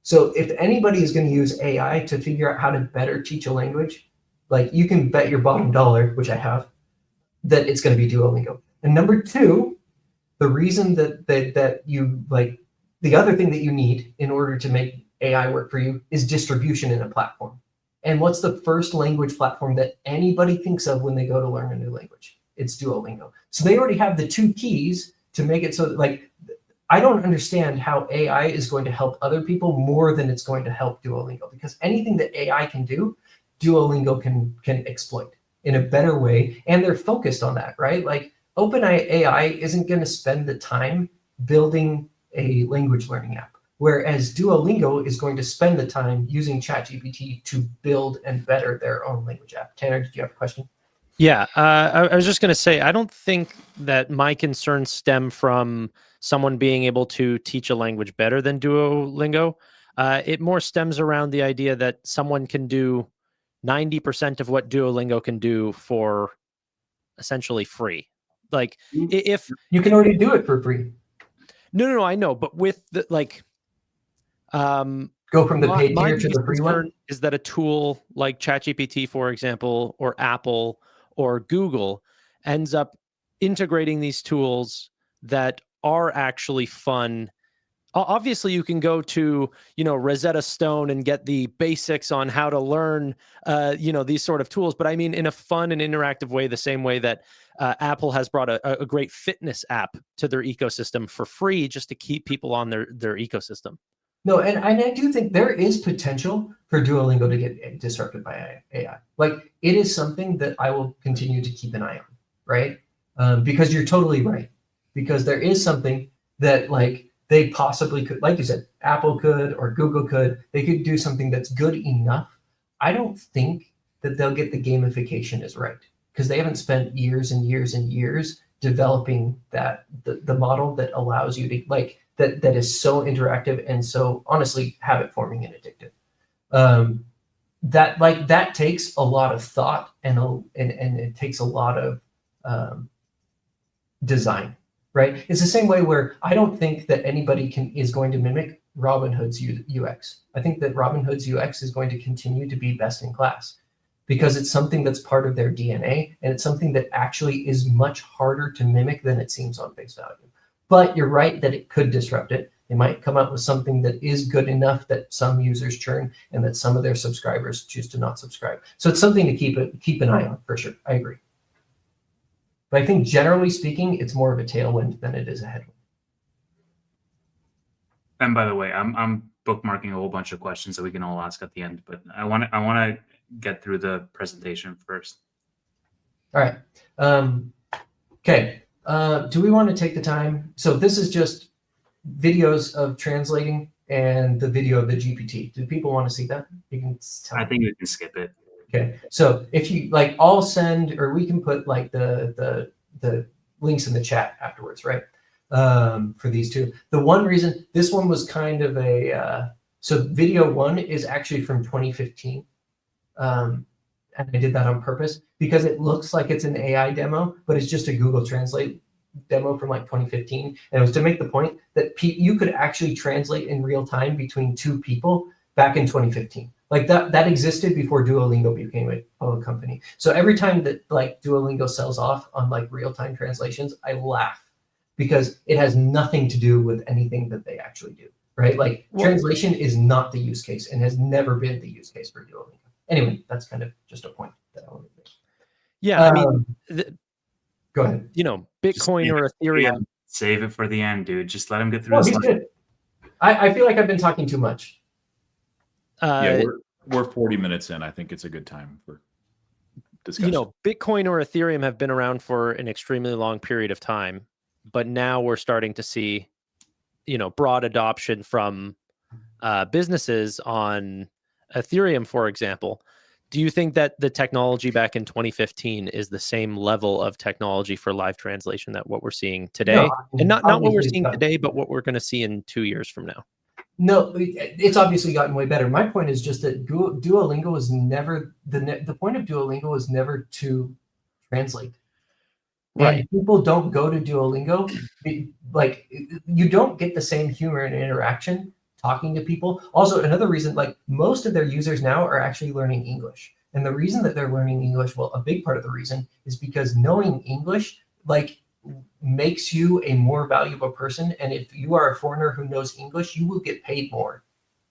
So if anybody is going to use AI to figure out how to better teach a language, like you can bet your bottom dollar, which I have, that it's going to be Duolingo. And number two, the reason that you like, the other thing that you need in order to make AI work for you is distribution in a platform. And what's the first language platform that anybody thinks of when they go to learn a new language? It's Duolingo. So they already have the two keys to make it so that, like, I don't understand how AI is going to help other people more than it's going to help Duolingo, because anything that AI can do, Duolingo can exploit in a better way. And they're focused on that, right? Like OpenAI isn't going to spend the time building a language learning app, whereas Duolingo is going to spend the time using ChatGPT to build and better their own language app. Tanner, did you have a question? Yeah, I was just going to say, I don't think that my concerns stem from someone being able to teach a language better than Duolingo. It more stems around the idea that someone can do 90% of what Duolingo can do for essentially free. Like if you can already do it for free. No, I know, but with the go from the paid tier to the free one. Is that a tool like ChatGPT, for example, or Apple or Google ends up integrating these tools that are actually fun. Obviously, you can go to, Rosetta Stone and get the basics on how to learn, these sort of tools. But I mean, in a fun and interactive way, the same way that Apple has brought a great fitness app to their ecosystem for free, just to keep people on their ecosystem. No, and I do think there is potential for Duolingo to get disrupted by AI. Like, it is something that I will continue to keep an eye on, right? Because you're totally right. Because there is something that, like, they possibly could, like you said, Apple could or Google could. They could do something that's good enough. I don't think that they'll get the gamification is right, because they haven't spent years and years and years developing the model that allows you to, like, that is so interactive and so honestly habit forming and addictive. That takes a lot of thought and it takes a lot of design, right? It's the same way where I don't think that anybody is going to mimic Robinhood's UX. I think that Robinhood's UX is going to continue to be best in class, because it's something that's part of their DNA, and it's something that actually is much harder to mimic than it seems on face value. But you're right that it could disrupt it. They might come up with something that is good enough that some users churn and that some of their subscribers choose to not subscribe. So it's something to keep an eye on, for sure. I agree. But I think generally speaking, it's more of a tailwind than it is a headwind. And by the way, I'm bookmarking a whole bunch of questions that we can all ask at the end, but I want to get through the presentation first. All right. Okay. Do we want to take the time? So this is just videos of translating and the video of the GPT. Do people want to see that? You can tell. I think we can skip it. Okay. So if you like, I'll send, or we can put like the links in the chat afterwards, right? For these two. The one reason this one was kind of so video one is actually from 2015. And I did that on purpose because it looks like it's an AI demo, but it's just a Google Translate demo from like 2015. And it was to make the point that you could actually translate in real time between two people back in 2015. Like that existed before Duolingo became a public company. So every time that like Duolingo sells off on like real-time translations, I laugh because it has nothing to do with anything that they actually do, right? Like translation is not the use case and has never been the use case for Duolingo. Anyway, that's kind of just a point that I want to make. Yeah, I mean, go ahead. Bitcoin or Ethereum. Save it for the end, dude. Just let him get through. He's good. I feel like I've been talking too much. Yeah, we're 40 minutes in. I think it's a good time for discussion. Bitcoin or Ethereum have been around for an extremely long period of time, but now we're starting to see, broad adoption from businesses on Ethereum, for example. Do you think that the technology back in 2015 is the same level of technology for live translation that what we're seeing today? No, and not what we're seeing today, but what we're going to see in 2 years from now? No, it's obviously gotten way better. My point is just that Duolingo was never, the point of Duolingo was never to translate. Right. And people don't go to Duolingo, like you don't get the same humor and interaction talking to people. Also, another reason, like most of their users now are actually learning English. And the reason that they're learning English, well, a big part of the reason is because knowing English, like, makes you a more valuable person. And if you are a foreigner who knows English, you will get paid more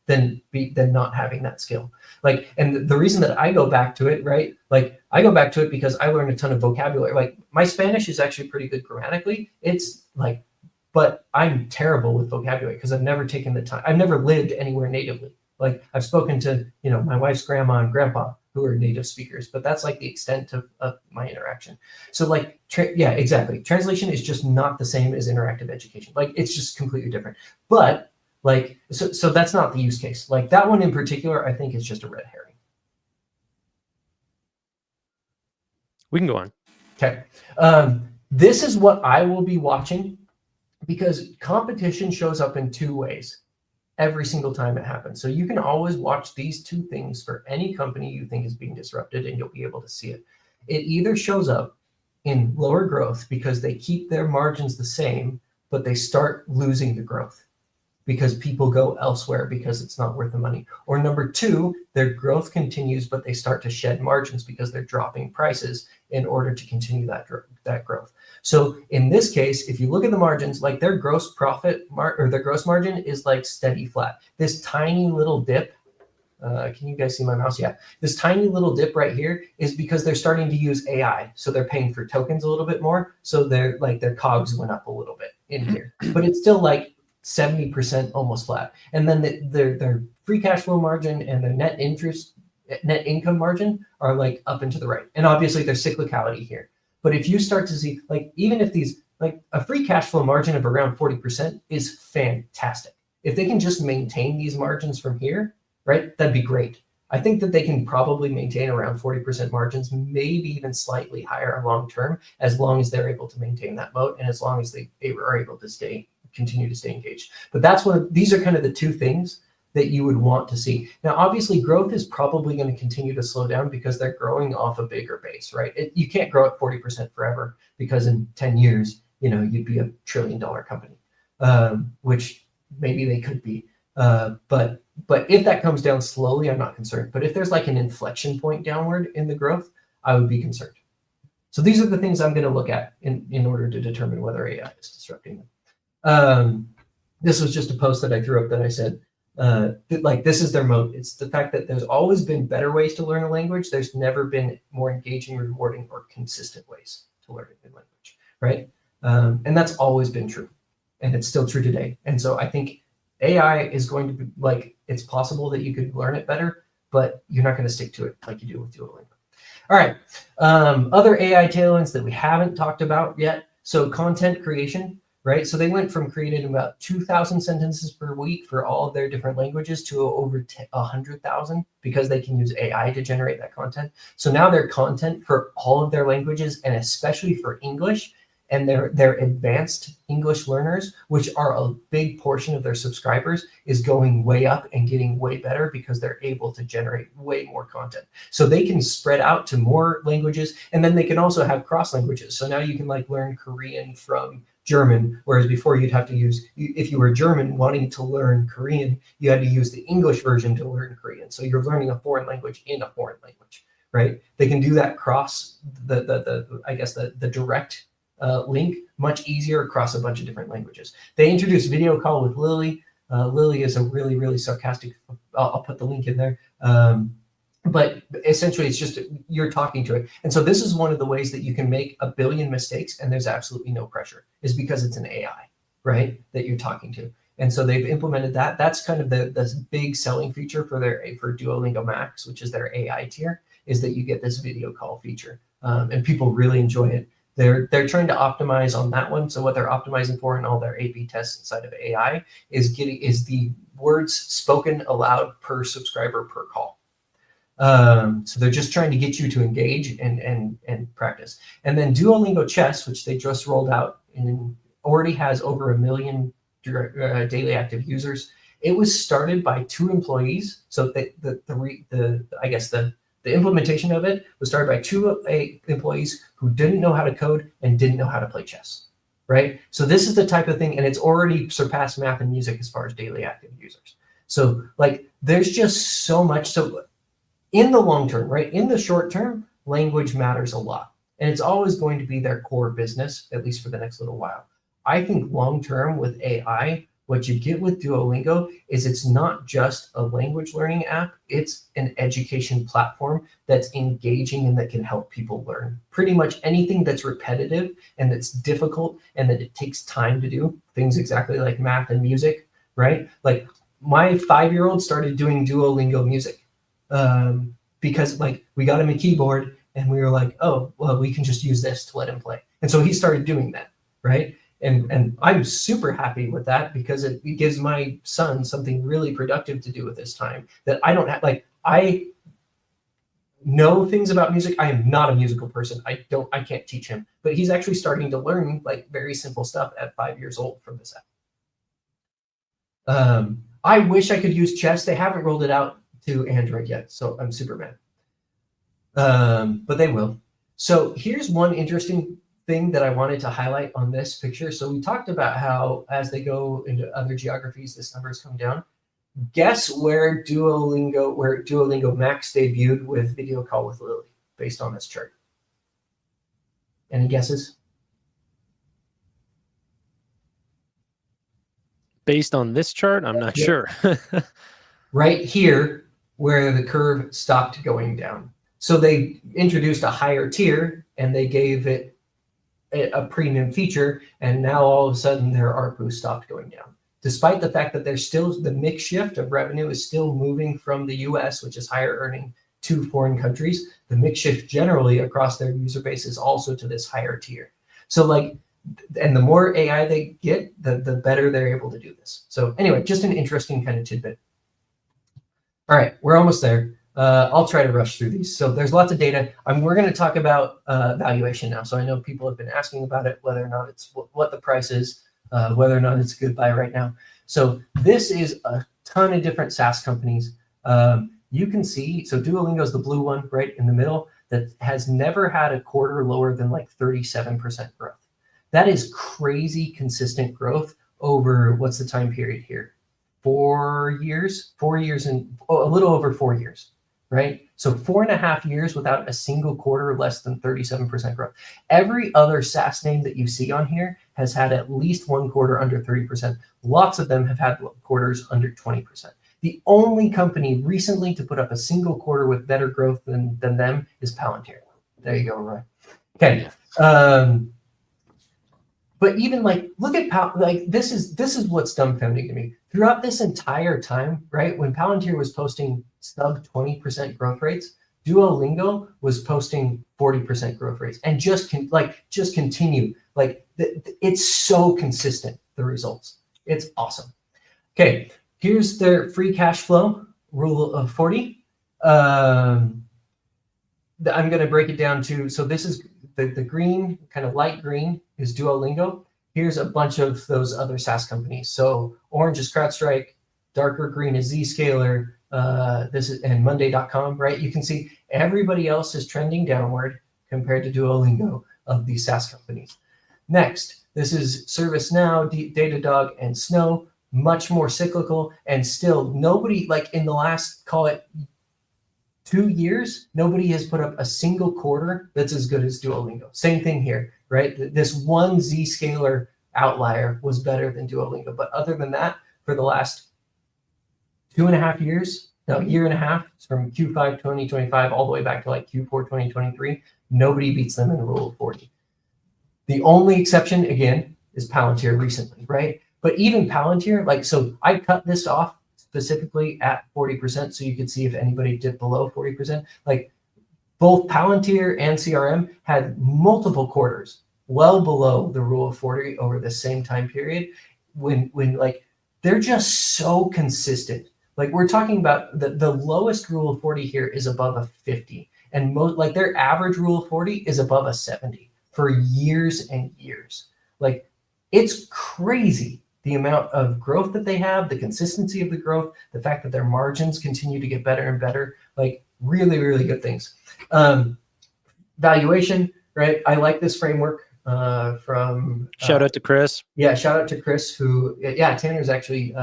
than not having that skill. Like, and the reason that I go back to it, right? Like, I go back to it because I learned a ton of vocabulary. Like, my Spanish is actually pretty good grammatically. It's like but I'm terrible with vocabulary because I've never taken the time. I've never lived anywhere natively. Like I've spoken to, my wife's grandma and grandpa who are native speakers, but that's like the extent of my interaction. So like, yeah, exactly. Translation is just not the same as interactive education. Like it's just completely different. But like, so that's not the use case. Like that one in particular, I think is just a red herring. We can go on. Okay. This is what I will be watching because competition shows up in two ways every single time it happens. So you can always watch these two things for any company you think is being disrupted, and you'll be able to see it. It either shows up in lower growth because they keep their margins the same, but they start losing the growth because people go elsewhere because it's not worth the money. Or number two, their growth continues, but they start to shed margins because they're dropping prices in order to continue that growth. So in this case, if you look at the margins, like their gross profit or their gross margin is like steady flat. This tiny little dip, can you guys see my mouse? Yeah. This tiny little dip right here is because they're starting to use AI. So they're paying for tokens a little bit more. So they're like their COGS went up a little bit in here, but it's still like 70% almost flat. And then their free cash flow margin and their net income margin are like up and to the right. And obviously there's cyclicality here. But if you start to see, like, even if these, like a free cash flow margin of around 40% is fantastic. If they can just maintain these margins from here, right, that'd be great. I think that they can probably maintain around 40% margins, maybe even slightly higher long term, as long as they're able to maintain that moat and as long as they are able to continue to stay engaged. But these are kind of the two things that you would want to see. Now, obviously, growth is probably going to continue to slow down because they're growing off a bigger base, right? You can't grow at 40% forever because in 10 years, you'd be $1 trillion company, which maybe they could be. But if that comes down slowly, I'm not concerned. But if there's like an inflection point downward in the growth, I would be concerned. So these are the things I'm going to look at in order to determine whether AI is disrupting them. This was just a post that I threw up that I said, this is their moat. It's the fact that there's always been better ways to learn a language. There's never been more engaging, rewarding, or consistent ways to learn a new language, right? And that's always been true, and it's still true today. And so I think AI is going to be like, it's possible that you could learn it better, but you're not going to stick to it like you do with Duolingo. All right. Other AI tailwinds that we haven't talked about yet. So content creation. Right, so they went from creating about 2,000 sentences per week for all of their different languages to over 100,000 because they can use AI to generate that content. So now their content for all of their languages, and especially for English and their advanced English learners, which are a big portion of their subscribers, is going way up and getting way better because they're able to generate way more content. So they can spread out to more languages, and then they can also have cross languages. So now you can like learn Korean from German, whereas before you'd have to use, if you were German wanting to learn Korean, you had to use the English version to learn Korean. So you're learning a foreign language in a foreign language, right? They can do that cross the direct link much easier across a bunch of different languages. They introduced video call with Lily. Lily is a really, really sarcastic, I'll put the link in there. But essentially, it's just you're talking to it. And so this is one of the ways that you can make 1 billion mistakes and there's absolutely no pressure, is because it's an AI, right, that you're talking to. And so they've implemented that. That's kind of the big selling feature for Duolingo Max, which is their AI tier, is that you get this video call feature. And people really enjoy it. They're trying to optimize on that one. So what they're optimizing for in all their A/B tests inside of AI is the words spoken aloud per subscriber per call. So they're just trying to get you to engage and practice. And then Duolingo Chess, which they just rolled out and already has over 1 million daily active users. It was started by 2 employees. So the implementation of it was started by 2 employees who didn't know how to code and didn't know how to play chess, right? So this is the type of thing, and it's already surpassed math and music as far as daily active users. So like, there's just so much. So in the long term, right? In the short term, language matters a lot. And it's always going to be their core business, at least for the next little while. I think long term with AI, What you get with Duolingo is it's not just a language learning app, it's an education platform that's engaging and that can help people learn. Pretty much anything that's repetitive and that's difficult and that it takes time to do, things exactly like math and music, right? Like my 5-year-old started doing Duolingo music because like we got him a keyboard and we were like, oh, well, we can just use this to let him play. And so he started doing that, right? And I'm super happy with that because it gives my son something really productive to do with his time that I don't have. Like, I know things about music. I am not a musical person. I can't teach him, but he's actually starting to learn like very simple stuff at 5 years old from this app. I wish I could use chess. They haven't rolled it out to Android yet, so I'm super mad. But they will. So here's one interesting thing that I wanted to highlight on this picture. So we talked about how as they go into other geographies, this number's come down. Guess where Duolingo Max debuted with Video Call with Lily based on this chart? Any guesses? Based on this chart, I'm not sure. Right here where the curve stopped going down. So they introduced a higher tier and they gave it a premium feature, and now all of a sudden their ARPU stopped going down. Despite the fact that there's still the mix shift of revenue is still moving from the US, which is higher earning, to foreign countries, the mix shift generally across their user base is also to this higher tier. So like, and the more AI they get, the better they're able to do this. So anyway, just an interesting kind of tidbit. All right, we're almost there. I'll try to rush through these. So there's lots of data. We're going to talk about valuation now. So I know people have been asking about it, whether or not it's what the price is, whether or not it's a good buy right now. So this is a ton of different SaaS companies. You can see, so Duolingo is the blue one right in the middle that has never had a quarter lower than like 37% growth. That is crazy consistent growth over, what's the time period here? 4 years? 4 years and a little over 4 years. Right? So 4.5 years without a single quarter less than 37% growth. Every other SaaS name that you see on here has had at least one quarter under 30%. Lots of them have had quarters under 20%. The only company recently to put up a single quarter with better growth than them is Palantir. There you go, Roy. Okay. But even like, look at like this is what's dumbfounding to me. Throughout this entire time, right, when Palantir was posting sub 20% growth rates, Duolingo was posting 40% growth rates, and just continue. Like it's so consistent, the results. It's awesome. Okay, here's their free cash flow rule of 40. I'm going to break it down to, so this is the green, kind of light green is Duolingo. Here's a bunch of those other SaaS companies. So orange is CrowdStrike, darker green is Zscaler, this is, and Monday.com, right? You can see everybody else is trending downward compared to Duolingo of these SaaS companies. Next, this is ServiceNow, Datadog, and Snow, much more cyclical, and still nobody, like in the last, call it 2 years, nobody has put up a single quarter that's as good as Duolingo. Same thing here, right? This one Zscaler outlier was better than Duolingo. But other than that, for the last 2.5 years, no, year and a half, from Q5 2025 all the way back to like Q4 2023, nobody beats them in the rule of 40. The only exception, again, is Palantir recently, right? But even Palantir, like, so I cut this off specifically at 40% so you could see if anybody dipped below 40%. Like both Palantir and CRM had multiple quarters well below the rule of 40 over the same time period when like they're just so consistent. Like we're talking about the lowest rule of 40 here is above a 50, and most like their average rule of 40 is above a 70 for years and years. Like it's crazy the amount of growth that they have, the consistency of the growth, the fact that their margins continue to get better and better, like really, really good things. Valuation, right? I like this framework from... Shout out to Chris. Yeah, shout out to Chris who, yeah, Tanner's actually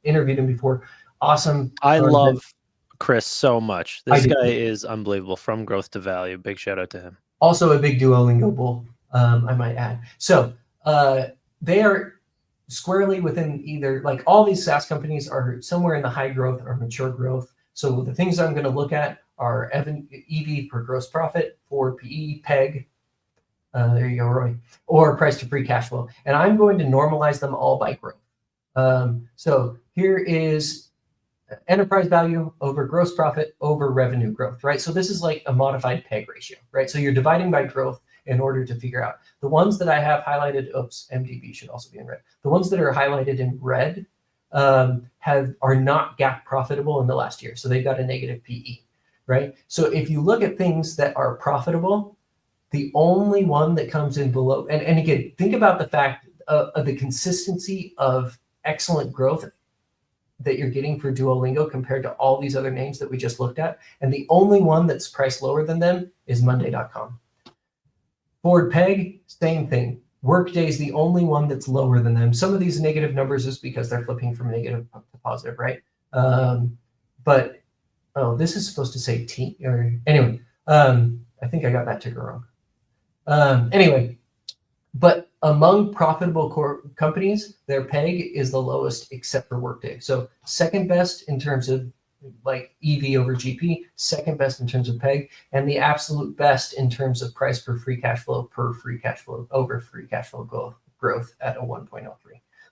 interviewed him before. Awesome. I love Chris so much. This guy is unbelievable from growth to value. Big shout out to him. Also a big Duolingo bull, I might add. So they are squarely within either, like all these SaaS companies are somewhere in the high growth or mature growth. So the things I'm going to look at are EV per gross profit, forward PE, PEG, there you go, Roy, or price to free cash flow. And I'm going to normalize them all by growth. So here is enterprise value over gross profit over revenue growth, right? So this is like a modified PEG ratio, right? So you're dividing by growth in order to figure out. The ones that I have highlighted, oops, MDB should also be in red. The ones that are highlighted in red are not GAAP profitable in the last year. So they've got a negative PE, right? So if you look at things that are profitable, the only one that comes in below, and again, think about the fact of the consistency of excellent growth that you're getting for Duolingo compared to all these other names that we just looked at. And the only one that's priced lower than them is Monday.com. Forward PEG, same thing. Workday is the only one that's lower than them. Some of these negative numbers is because they're flipping from negative to positive, right? But, oh, this is supposed to say T, or anyway, I think I got that ticker wrong. Anyway, but among profitable core companies, their PEG is the lowest except for Workday. So second best in terms of like EV over GP, second best in terms of PEG, and the absolute best in terms of price per free cash flow over free cash flow growth at a 1.03.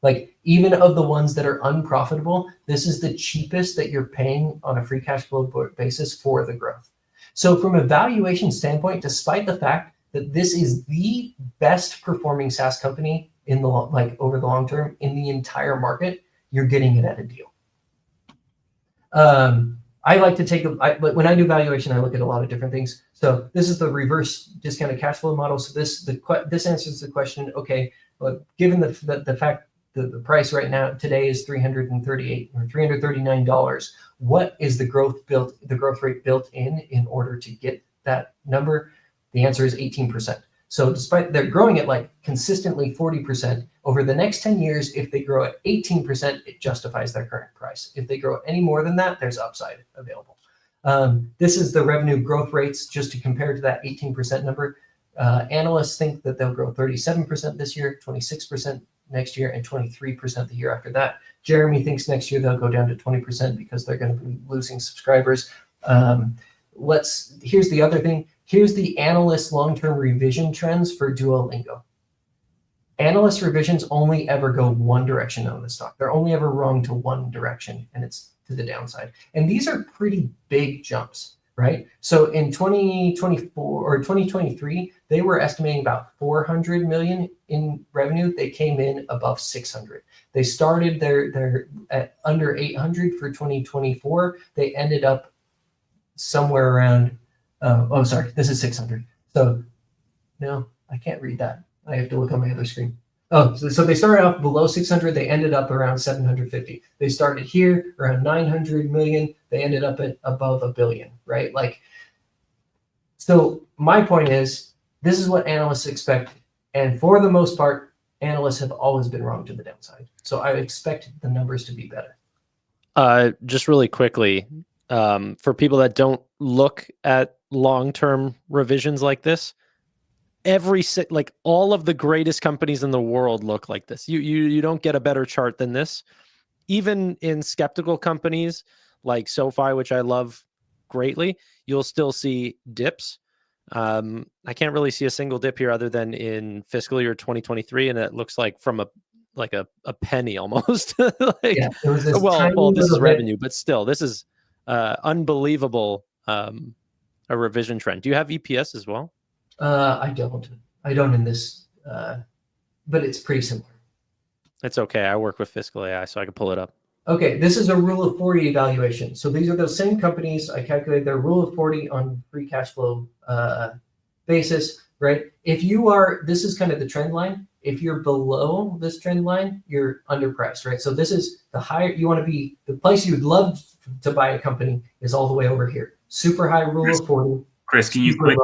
Like even of the ones that are unprofitable, this is the cheapest that you're paying on a free cash flow basis for the growth. So from a valuation standpoint, despite the fact that this is the best performing SaaS company in the over the long term in the entire market, you're getting it at a deal. I like to when I do valuation, I look at a lot of different things. So this is the reverse discounted cash flow model. So this answers the question. Okay, well, given the fact that the price right now today is $338 or $339, what is the growth rate built in order to get that number? The answer is 18%. So despite they're growing at like consistently 40%, over the next 10 years, if they grow at 18%, it justifies their current price. If they grow any more than that, there's upside available. This is the revenue growth rates just to compare to that 18% number. Analysts think that they'll grow 37% this year, 26% next year, and 23% the year after that. Jeremy thinks next year they'll go down to 20% because they're going to be losing subscribers. Here's the other thing. Here's the analyst long-term revision trends for Duolingo. Analyst revisions only ever go one direction on the stock. They're only ever wrong to one direction, and it's to the downside. And these are pretty big jumps, right? So in 2024 or 2023, they were estimating about 400 million in revenue. They came in above 600. They started their at under 800 for 2024. They ended up somewhere around. Oh, sorry, this is 600. So no, I can't read that. I have to look on my other screen. Oh, so they started off below 600. They ended up around 750. They started here around 900 million. They ended up at above $1 billion, right? Like, so my point is, this is what analysts expect. And for the most part, analysts have always been wrong to the downside. So I expect the numbers to be better. Just really quickly, for people that don't look at long-term revisions like this, all of the greatest companies in the world look like this. You don't get a better chart than this. Even in skeptical companies like SoFi, which I love greatly, you'll still see dips. I can't really see a single dip here other than in fiscal year 2023, and it looks like from a penny almost. Yeah, there was this this is revenue, but still, this is unbelievable. A revision trend. Do you have EPS as well? I don't in this, but it's pretty similar. It's okay. I work with Fiscal AI, so I can pull it up. Okay, this is a rule of 40 evaluation. So these are those same companies. I calculate their rule of 40 on free cash flow basis, right? If you are, this is kind of the trend line. If you're below this trend line, you're underpriced, right? So this is the higher you want to be. The place you'd love to buy a company is all the way over here. Super high rule of 40. Chris, can you click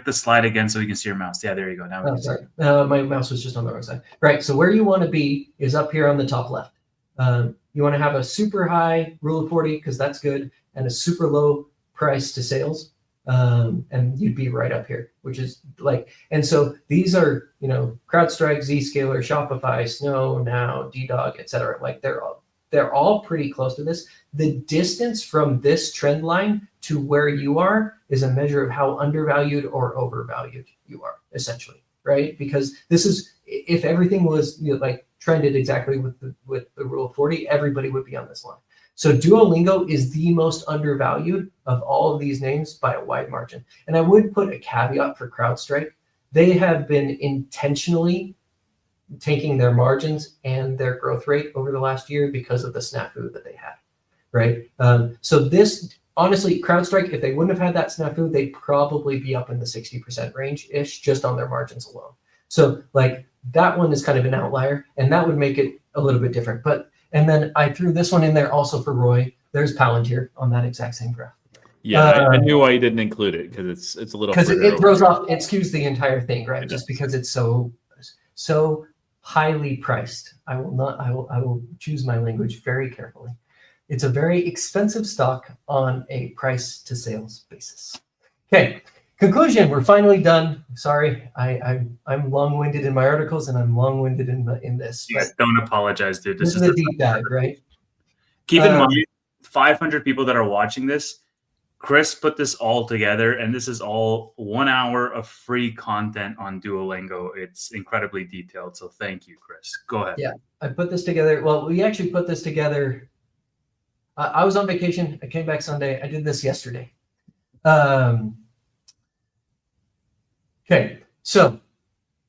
the slide again so we can see your mouse? Yeah, there you go. Now we can sorry. My mouse was just on the wrong side. Right. So where you want to be is up here on the top left. You want to have a super high rule of 40 because that's good, and a super low price to sales. and you'd be right up here, which is like, and so these are, CrowdStrike, Zscaler, Shopify, Snow, Now, DDog, etc. Like they're all pretty close to this. The distance from this trend line to where you are is a measure of how undervalued or overvalued you are, essentially, right? Because this is, if everything was like trended exactly with the rule of 40, everybody would be on this line. So Duolingo is the most undervalued of all of these names by a wide margin. And I would put a caveat for CrowdStrike. They have been intentionally taking their margins and their growth rate over the last year because of the snafu that they had, right? So this, honestly, CrowdStrike, if they wouldn't have had that snafu, they'd probably be up in the 60% range-ish just on their margins alone. So like that one is kind of an outlier, and that would make it a little bit different. And then I threw this one in there also for Roy. There's Palantir on that exact same graph. Yeah, I knew why you didn't include it because it's a little, because it throws off, it skews the entire thing, right? Just because it's so highly priced. I will choose my language very carefully. It's a very expensive stock on a price to sales basis. Okay. Conclusion, we're finally done. Sorry, I'm long-winded in my articles and I'm long-winded in this. But don't apologize, dude. This is a deep dive, right? Keep in mind, 500 people that are watching this, Chris put this all together, and this is all 1 hour of free content on Duolingo. It's incredibly detailed, so thank you, Chris. Go ahead. Yeah, I put this together. Well, we actually put this together. I was on vacation. I came back Sunday. I did this yesterday. Okay, so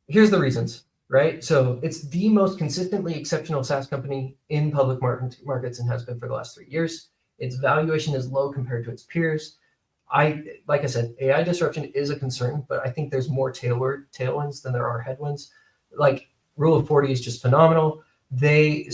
here's the reasons, right? So it's the most consistently exceptional SaaS company in public markets and has been for the last 3 years. Its valuation is low compared to its peers. Like I said, AI disruption is a concern, but I think there's more tailwinds than there are headwinds. Like Rule of 40 is just phenomenal. They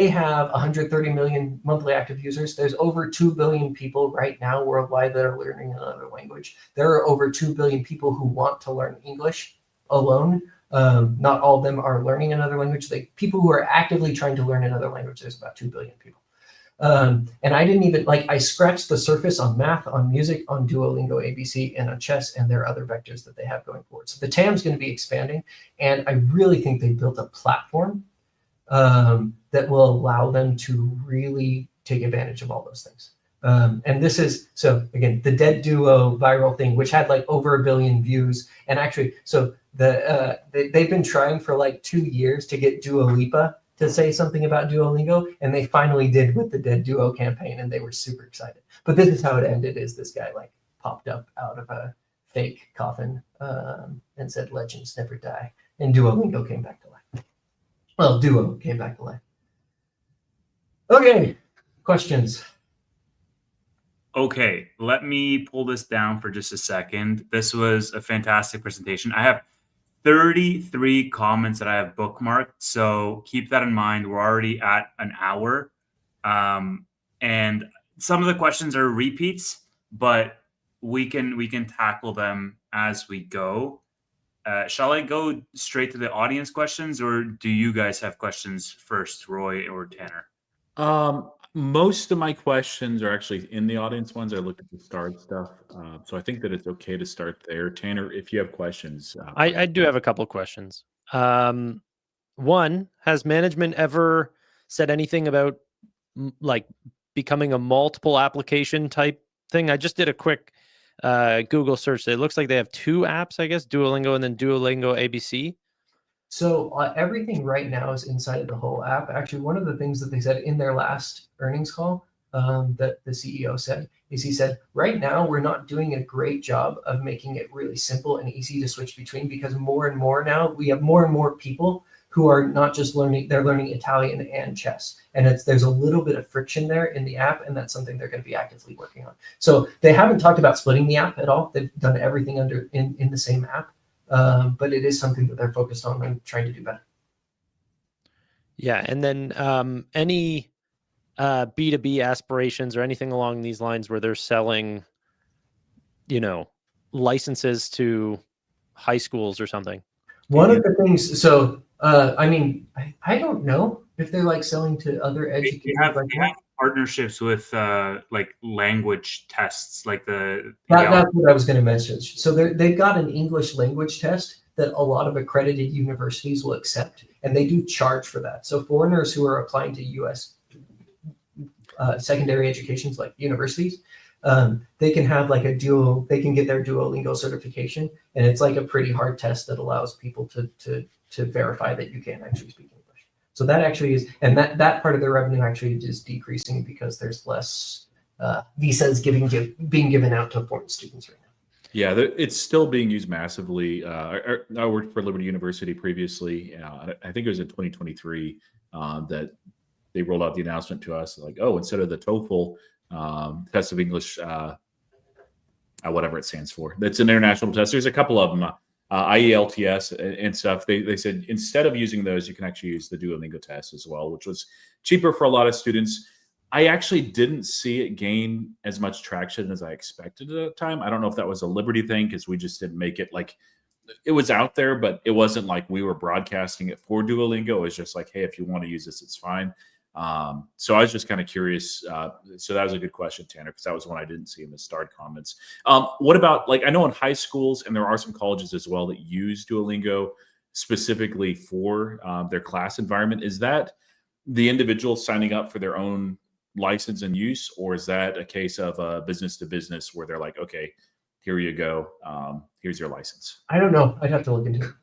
have 130 million monthly active users. There's over 2 billion people right now worldwide that are learning another language. There are over 2 billion people who want to learn English alone. Not all of them are learning another language. People who are actively trying to learn another language, there's about 2 billion people. And I didn't even, I scratched the surface on math, on music, on Duolingo, ABC, and on chess, and their other vectors that they have going forward. So the TAM is going to be expanding, and I really think they built a platform that will allow them to really take advantage of all those things. And this is, so again, the Dead Duo viral thing, which had over 1 billion views. And actually, so they've been trying for 2 years to get Dua Lipa to say something about Duolingo, and they finally did with the Dead Duo campaign, and they were super excited. But this is how it ended, is this guy popped up out of a fake coffin and said, "Legends never die." And Duolingo came back to life. Well, Duo came back to life. Okay, questions? Okay, let me pull this down for just a second. This was a fantastic presentation. I have 33 comments that I have bookmarked, so keep that in mind. We're already at an hour, and some of the questions are repeats, but we can tackle them as we go. Shall I go straight to the audience questions, or do you guys have questions first, Roy or Tanner? Most of my questions are actually in the audience ones. I looked at the start stuff, so I think that it's okay to start there. Tanner, if you have questions. I do have a couple of questions. One, has management ever said anything about becoming a multiple application type thing? I just did a quick Google search. It looks like they have 2 apps, I guess, Duolingo and then Duolingo ABC. So everything right now is inside of the whole app. Actually, one of the things that they said in their last earnings call that the CEO said is he said, right now, we're not doing a great job of making it really simple and easy to switch between, because more and more now we have more and more people who are not just learning, they're learning Italian and chess. And there's a little bit of friction there in the app, and that's something they're going to be actively working on. So they haven't talked about splitting the app at all. They've done everything in the same app. But it is something that they're focused on and trying to do better. Yeah, and then any B2B aspirations or anything along these lines where they're selling, licenses to high schools or something? One of the things, so I don't know if they're selling to other educators. partnerships with like language tests, like the That's what I was going to mention. So they've got an English language test that a lot of accredited universities will accept, and they do charge for that. So foreigners who are applying to U.S. Secondary educations like universities, they can have like they can get their Duolingo certification, and it's like a pretty hard test that allows people to verify that you can actually speak English. So that actually is, and that part of their revenue actually is decreasing because there's less visas being given out to foreign students right now. Yeah, it's still being used massively. I worked for Liberty University previously. I think it was in 2023 that they rolled out the announcement to us, like, oh, instead of the TOEFL test of English, whatever it stands for, that's an international test. There's a couple of them, IELTS and stuff. They said instead of using those, you can actually use the Duolingo test as well, which was cheaper for a lot of students. I actually didn't see it gain as much traction as I expected at the time. I don't know if that was a Liberty thing because we just didn't make it like it was out there, but it wasn't like we were broadcasting it for Duolingo. It was just like, hey, if you want to use this, it's fine. So I was just kind of curious. So that was a good question, Tanner, because that was one I didn't see in the start comments. What about, like, I know in high schools, and there are some colleges as well that use Duolingo specifically for their class environment. Is that the individual signing up for their own license and use, or is that a case of business to business where they're like, okay, here you go, here's your license? I don't know. I'd have to look into it.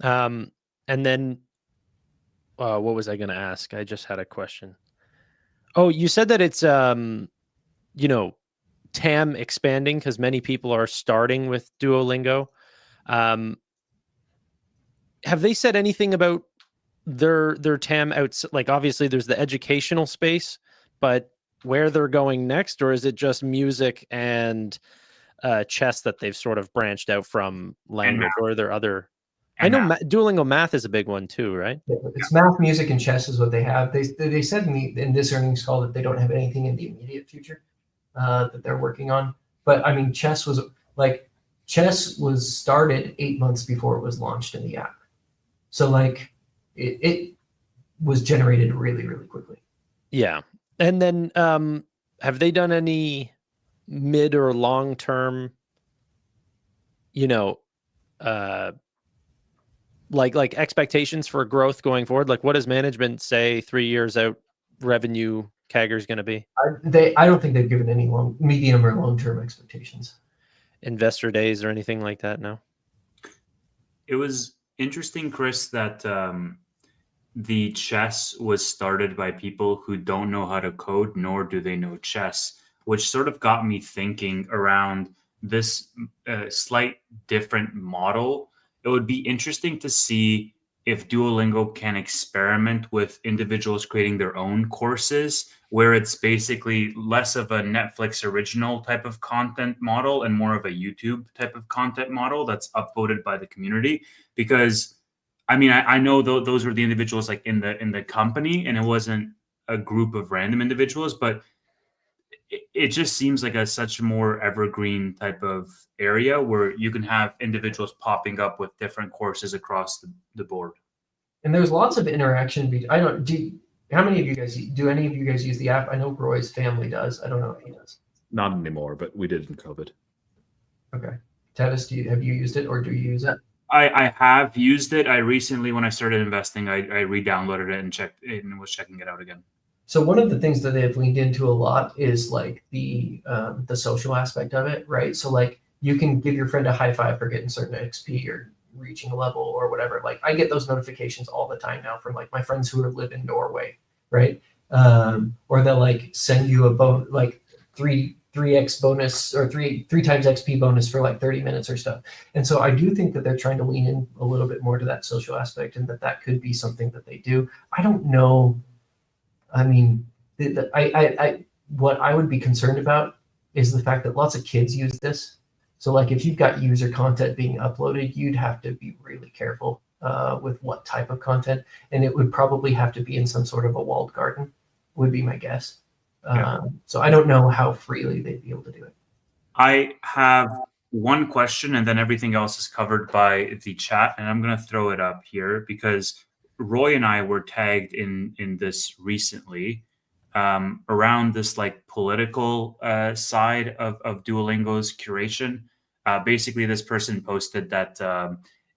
And then what was I going to ask? I just had a question. Oh, you said that it's TAM expanding because many people are starting with Duolingo. Have they said anything about their TAM out? Like, obviously there's the educational space, but where they're going next, or is it just music and chess that they've sort of branched out from language, or are there other? I know Duolingo math is a big one too, right? It's math, music, and chess is what they have. They said in this earnings call that they don't have anything in the immediate future that they're working on. But I mean, chess was started 8 months before it was launched in the app. So like it was generated really, really quickly. Yeah. And then have they done any mid or long term, like expectations for growth going forward? Like, what does management say 3 years out revenue CAGR is going to be? I don't think they've given any medium or long-term expectations. Investor days or anything like that? No. It was interesting, Chris, that the chess was started by people who don't know how to code, nor do they know chess, which sort of got me thinking around this slight different model. It would be interesting to see if Duolingo can experiment with individuals creating their own courses, where it's basically less of a Netflix original type of content model and more of a YouTube type of content model that's upvoted by the community. Because I mean, I know those were the individuals like in the company, and it wasn't a group of random individuals, but it just seems like such a more evergreen type of area where you can have individuals popping up with different courses across the board. And there's lots of interaction. How many of you guys, do any of you guys use the app? I know Roy's family does. I don't know if he does. Not anymore, but we did in COVID. Okay. Tevis, have you used it, or do you use it? I have used it. I recently, when I started investing, I re-downloaded it and was checking it out again. So one of the things that they've leaned into a lot is like the social aspect of it, right? So like you can give your friend a high five for getting certain XP or reaching a level or whatever. Like I get those notifications all the time now from like my friends who live in Norway, right? Or they'll like send you like 3x bonus or three times XP bonus for like 30 minutes or stuff. And so I do think that they're trying to lean in a little bit more to that social aspect, and that could be something that they do. I don't know. I mean, what I would be concerned about is the fact that lots of kids use this. So like if you've got user content being uploaded, you'd have to be really careful with what type of content. And it would probably have to be in some sort of a walled garden, would be my guess. Yeah. So I don't know how freely they'd be able to do it. I have one question, and then everything else is covered by the chat. And I'm going to throw it up here because Roy and I were tagged in this recently. around this like political side of Duolingo's curation. Basically, this person posted that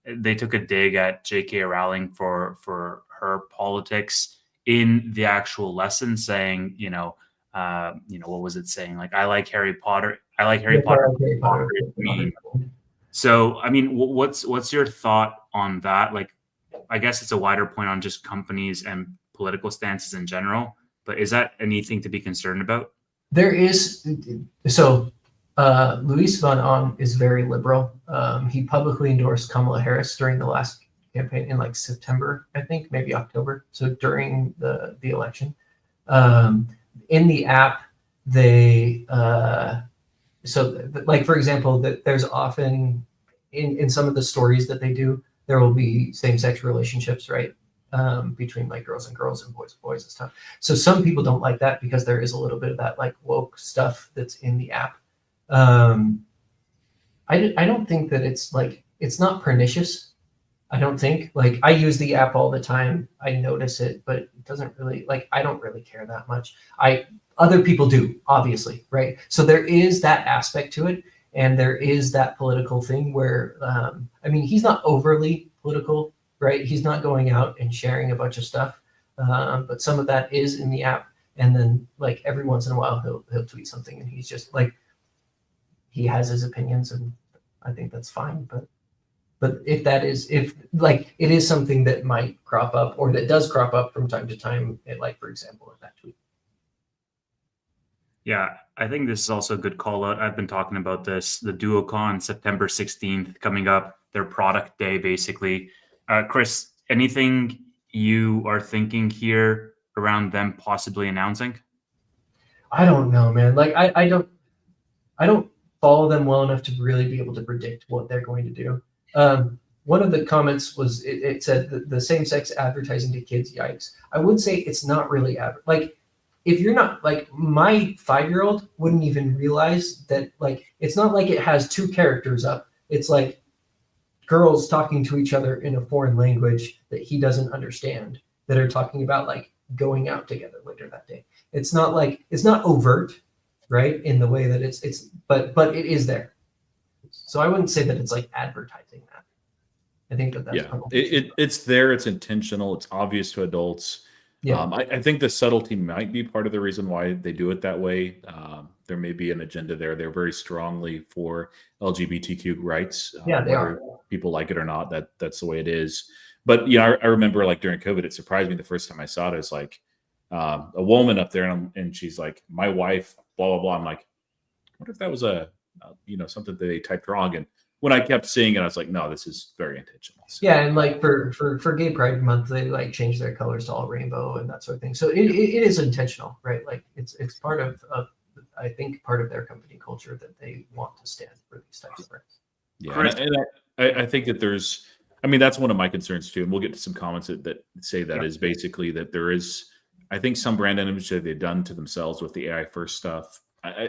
they took a dig at J.K. Rowling for her politics in the actual lesson, saying, what was it saying? Like, I like Harry Potter. I like Harry Potter. Harry Potter. Meme. So, I mean, what's your thought on that? Like, I guess it's a wider point on just companies and political stances in general. But is that anything to be concerned about? There is. So Luis von Ahn is very liberal. He publicly endorsed Kamala Harris during the last campaign in like September, I think, maybe October. So during the election, in the app, they like, for example, that there's often in some of the stories that they do, there will be same-sex relationships, right? Between like girls and girls and boys and stuff. So some people don't like that because there is a little bit of that like woke stuff that's in the app. I don't think that it's not pernicious. I don't think, like, I use the app all the time. I notice it, but it doesn't really, like, I don't really care that much. Other people do, obviously, right? So there is that aspect to it. And there is that political thing where, I mean, he's not overly political, right? He's not going out and sharing a bunch of stuff, but some of that is in the app. And then, like, every once in a while, he'll tweet something, and he's just like, he has his opinions, and I think that's fine. But if like, it is something that might crop up, or that does crop up from time to time, like, for example, in that tweet. Yeah, I think this is also a good call out. I've been talking about this, the DuoCon, September 16th coming up, their product day, basically. Chris, anything you are thinking here around them possibly announcing? I don't know, man. Like, I don't follow them well enough to really be able to predict what they're going to do. One of the comments was, it said the same-sex advertising to kids, yikes. I would say it's not really like, if you're not, like, my 5-year-old wouldn't even realize that, like, it's not like it has two characters up. It's like girls talking to each other in a foreign language that he doesn't understand, that are talking about, like, going out together later that day. It's not like, it's not overt, right, in the way that but it is there. So I wouldn't say that it's like advertising that. I think that's it's there, it's intentional, it's obvious to adults. Yeah. I think the subtlety might be part of the reason why they do it that way. There may be an agenda there. They're very strongly for LGBTQ rights. Yeah, they are. People like it or not, that's the way it is. But I remember, like, during COVID, it surprised me the first time I saw it. It's like a woman up there, and she's like, "My wife, blah blah blah." I'm like, what if that was something that they typed wrong? And when I kept seeing it, I was like, no, this is very intentional. So, yeah, and like for Gay Pride Month, they like change their colors to all rainbow and that sort of thing. So it is intentional, right? Like, it's part of I think part of their company culture that they want to stand for these types of brands. Yeah, and I think that there's, I mean, that's one of my concerns too, and we'll get to some comments that say that is basically that there is, I think, some brand image that they've done to themselves with the AI first stuff.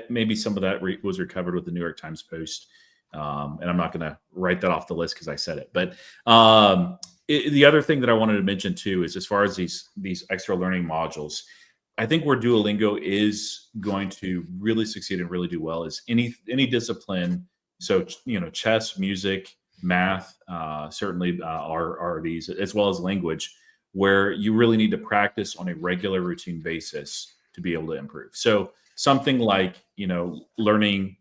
Maybe some of that was recovered with the New York Times post. And I'm not going to write that off the list because I said it. But the other thing that I wanted to mention too is, as far as these extra learning modules, I think where Duolingo is going to really succeed and really do well is any discipline. So, chess, music, math, certainly are these, as well as language, where you really need to practice on a regular routine basis to be able to improve. So something like, learning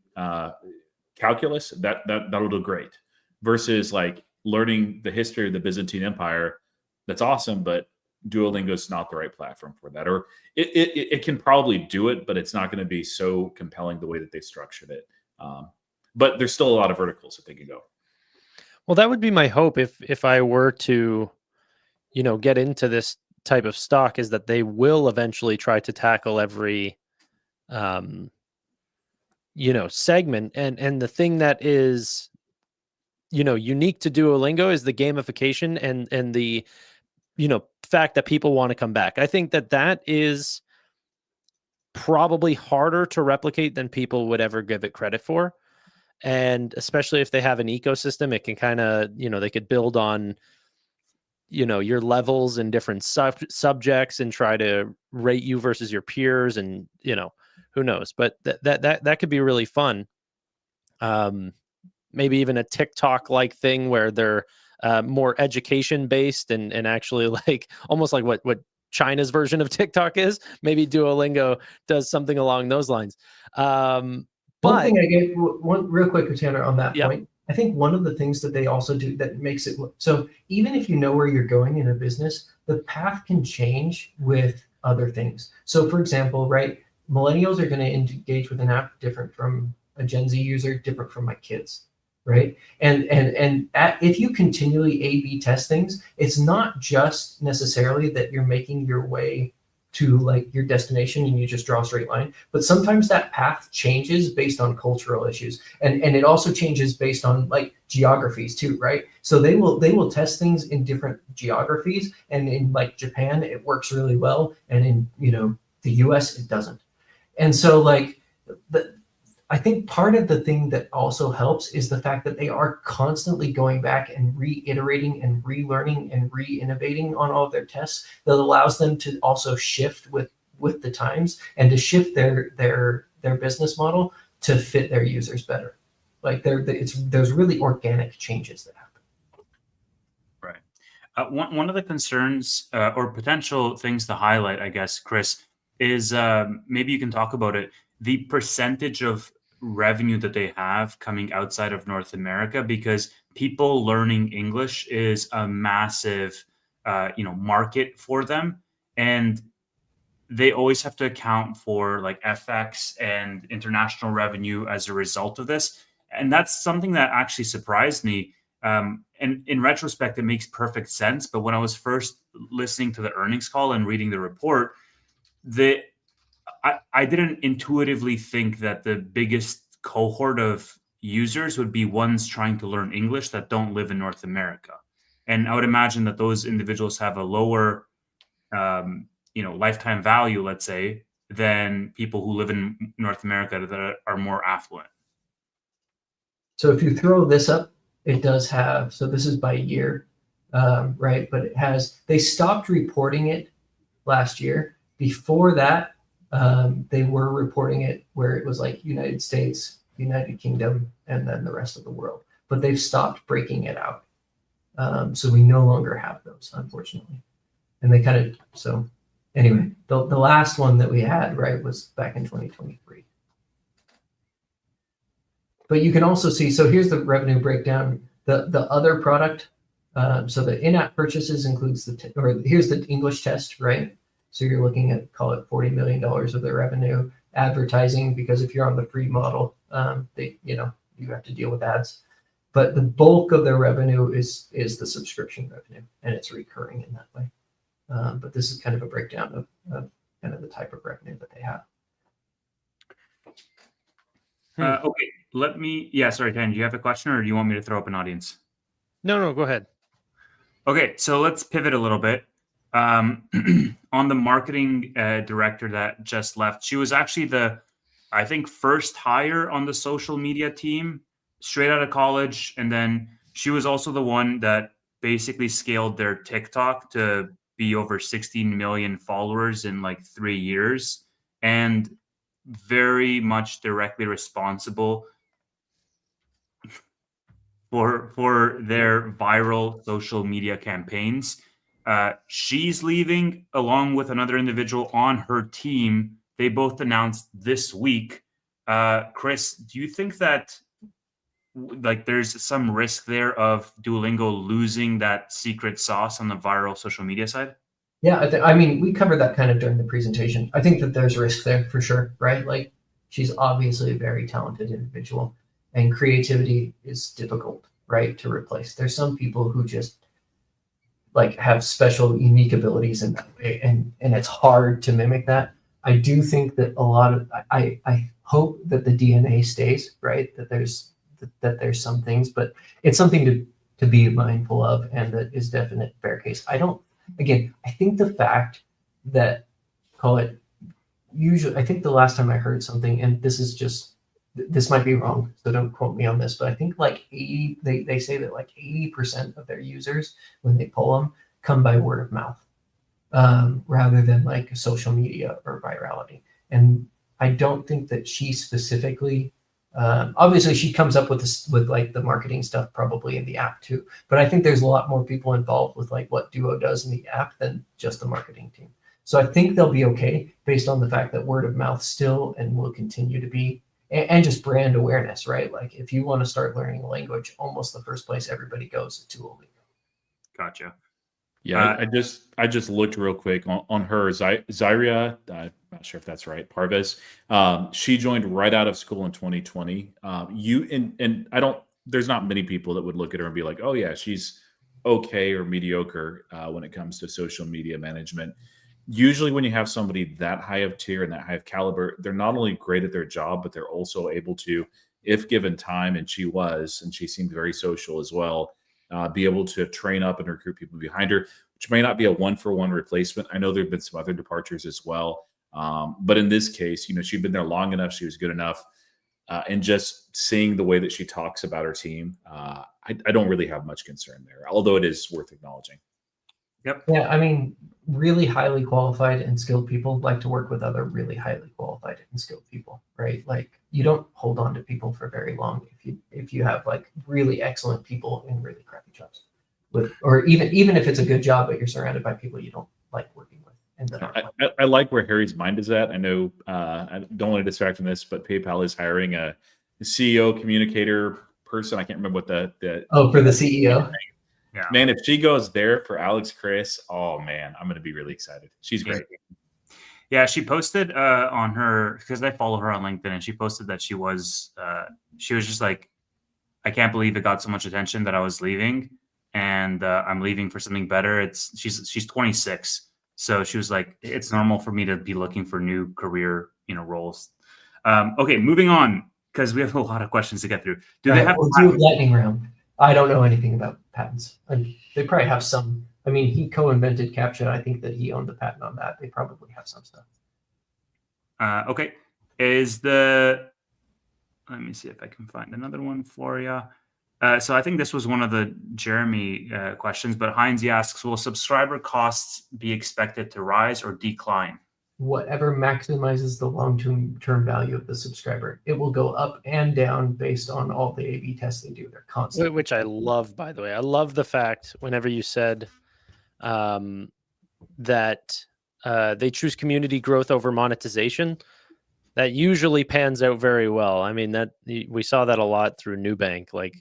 calculus, that'll do great, versus like learning the history of the Byzantine Empire. That's awesome, but Duolingo is not the right platform for that. Or it can probably do it, but it's not going to be so compelling the way that they structured it. But there's still a lot of verticals that they can go. Well, that would be my hope if I were to, get into this type of stock, is that they will eventually try to tackle every segment. And the thing that is, unique to Duolingo is the gamification and the, fact that people want to come back. I think that is probably harder to replicate than people would ever give it credit for. And especially if they have an ecosystem, it can kind of, they could build on, your levels in different subjects and try to rate you versus your peers, and who knows, but that could be really fun. Maybe even a TikTok like thing where they're more education based and actually like almost like what China's version of TikTok is. Maybe Duolingo does something along those lines. One thing I gave one real quick, Tanner, on that Yep. point. I think one of the things that they also do that makes it so even if you know where you're going in a business, the path can change with other things. So for example, right, millennials are going to engage with an app different from a Gen Z user, different from my kids, right? And if you continually A/B test things, it's not just necessarily that you're making your way to like your destination and you just draw a straight line, but sometimes that path changes based on cultural issues, and it also changes based on like geographies too, right? So they will test things in different geographies, and in like Japan it works really well, and in the US it doesn't. And so like I think part of the thing that also helps is the fact that they are constantly going back and reiterating and relearning and re-innovating on all of their tests that allows them to also shift with the times and to shift their business model to fit their users better. Like there's really organic changes that happen. Right. One of the concerns or potential things to highlight, I guess, Chris, is maybe you can talk about it, the percentage of revenue that they have coming outside of North America, because people learning English is a massive market for them, and they always have to account for like FX and international revenue as a result of this. And that's something that actually surprised me. And in retrospect, it makes perfect sense. But when I was first listening to the earnings call and reading the report, I didn't intuitively think that the biggest cohort of users would be ones trying to learn English that don't live in North America. And I would imagine that those individuals have a lower, lifetime value, let's say, than people who live in North America that are more affluent. So if you throw this up, it does have, so this is by year, right? But they stopped reporting it last year. Before that, they were reporting it where it was like United States, United Kingdom, and then the rest of the world. But they've stopped breaking it out. So we no longer have those, unfortunately. And they kind of, so anyway, the last one that we had, right, was back in 2023. But you can also see, so here's the revenue breakdown. The other product, so the in-app purchases includes here's the English test, right? So you're looking at, call it $40 million of their revenue. Advertising, because if you're on the free model, you have to deal with ads. But the bulk of their revenue is the subscription revenue, and it's recurring in that way. But this is kind of a breakdown of kind of the type of revenue that they have. Okay, sorry, Ken, do you have a question, or do you want me to throw up an audience? No, go ahead. Okay, so let's pivot a little bit. On the marketing director that just left, she was actually I think, first hire on the social media team straight out of college. And then she was also the one that basically scaled their TikTok to be over 16 million followers in like 3 years, and very much directly responsible for their viral social media campaigns. She's leaving along with another individual on her team. They both announced this week. Chris, do you think that like there's some risk there of Duolingo losing that secret sauce on the viral social media side? Yeah, I mean, we covered that kind of during the presentation. I think that there's risk there for sure, right? Like, she's obviously a very talented individual, and creativity is difficult, right, to replace. There's some people who just like have special, unique abilities in that way, and it's hard to mimic that. I do think that I hope that the DNA stays, right? That there's some things, but it's something to be mindful of, and that is definite fair case. I think the fact that, I think the last time I heard something, and this might be wrong, so don't quote me on this, but I think like they say that like 80% of their users, when they poll them, come by word of mouth, rather than like social media or virality. And I don't think that she specifically, obviously she comes up with this, with like the marketing stuff probably in the app too, but I think there's a lot more people involved with like what Duo does in the app than just the marketing team. So I think they'll be okay based on the fact that word of mouth still and will continue to be, and just brand awareness, right? Like if you want to start learning a language, almost the first place everybody goes is Duolingo. Gotcha. Yeah, I just looked real quick on her. Zyria, I'm not sure if that's right. Parves. She joined right out of school in 2020. And I don't. There's not many people that would look at her and be like, oh yeah, she's okay or mediocre when it comes to social media management. Usually, when you have somebody that high of tier and that high of caliber, they're not only great at their job, but they're also able to, if given time, and she seemed very social as well. Be able to train up and recruit people behind her, which may not be a one-for-one replacement. I know there have been some other departures as well. But in this case, she'd been there long enough. She was good enough. And just seeing the way that she talks about her team, I don't really have much concern there, although it is worth acknowledging. Yep. Yeah, I mean, really highly qualified and skilled people like to work with other really highly qualified and skilled people, right? Like you don't hold on to people for very long if you have like really excellent people in really crappy jobs, or even if it's a good job, but you're surrounded by people you don't like working with. And that I like where Harry's mind is at. I know I don't want to distract from this, but PayPal is hiring a CEO communicator person. I can't remember what the for the CEO. Yeah. Man, if she goes there for Alex Chris, oh man, I'm going to be really excited. She's great. Yeah, she posted on her, because I follow her on LinkedIn, and she posted that she was just like, I can't believe it got so much attention that I was leaving, and I'm leaving for something better. She's 26, so she was like, it's normal for me to be looking for new career roles. Okay, moving on, because we have a lot of questions to get through. We'll do lightning round. I don't know anything about patents. They probably have some. I mean, he co-invented CAPTCHA. I think that he owned the patent on that. They probably have some stuff. Okay. Let me see if I can find another one for you. So I think this was one of the Jeremy questions, but Heinz asks, will subscriber costs be expected to rise or decline? Whatever maximizes the long-term value of the subscriber. It will go up and down based on all the A/B tests they do. They're constant. Which I love, by the way. I love the fact whenever you said that they choose community growth over monetization. That usually pans out very well. I mean, that we saw that a lot through Nubank, like,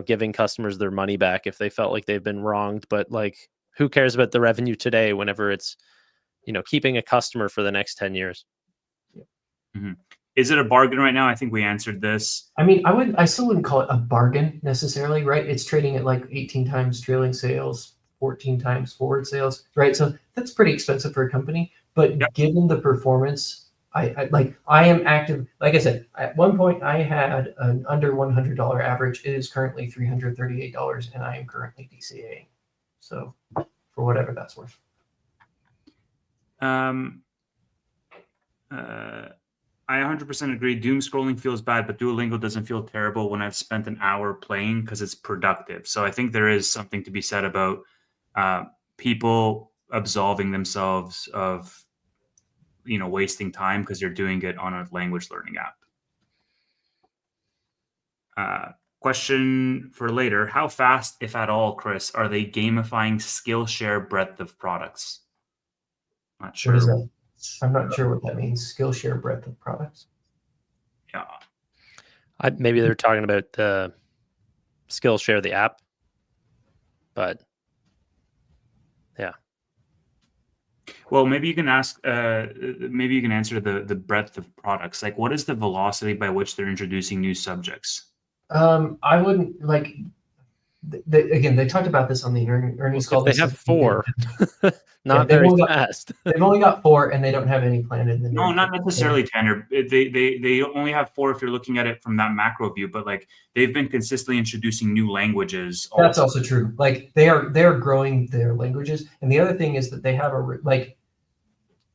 giving customers their money back if they felt like they've been wronged. But like, who cares about the revenue today whenever it's keeping a customer for the next 10 years. Mm-hmm. Is it a bargain right now? I think we answered this. I mean, I still wouldn't call it a bargain necessarily, right? It's trading at like 18 times trailing sales, 14 times forward sales, right? So that's pretty expensive for a company. But given the performance, I am active. Like I said, at one point I had an under $100 average. It is currently $338, and I am currently DCAing. So for whatever that's worth. I 100% agree. Doom scrolling feels bad, but Duolingo doesn't feel terrible when I've spent an hour playing because it's productive. So I think there is something to be said about people absolving themselves of wasting time because they're doing it on a language learning app. Question for later: how fast, if at all, Chris, are they gamifying Skillshare breadth of products? Not sure. What is that? I'm not sure what that means. Skillshare breadth of products. Yeah. Maybe they're talking about the Skillshare, the app, but yeah. Well, maybe you can ask. Maybe you can answer the breadth of products. Like, what is the velocity by which they're introducing new subjects? I wouldn't like. Again, they talked about this on the earnings call. They have 4, not very fast. They've only got 4, and they don't have any planned in the No, not necessarily, Tannor. They only have 4 if you're looking at it from that macro view. But like, they've been consistently introducing new languages. That's also true. Like they're growing their languages, and the other thing is that they have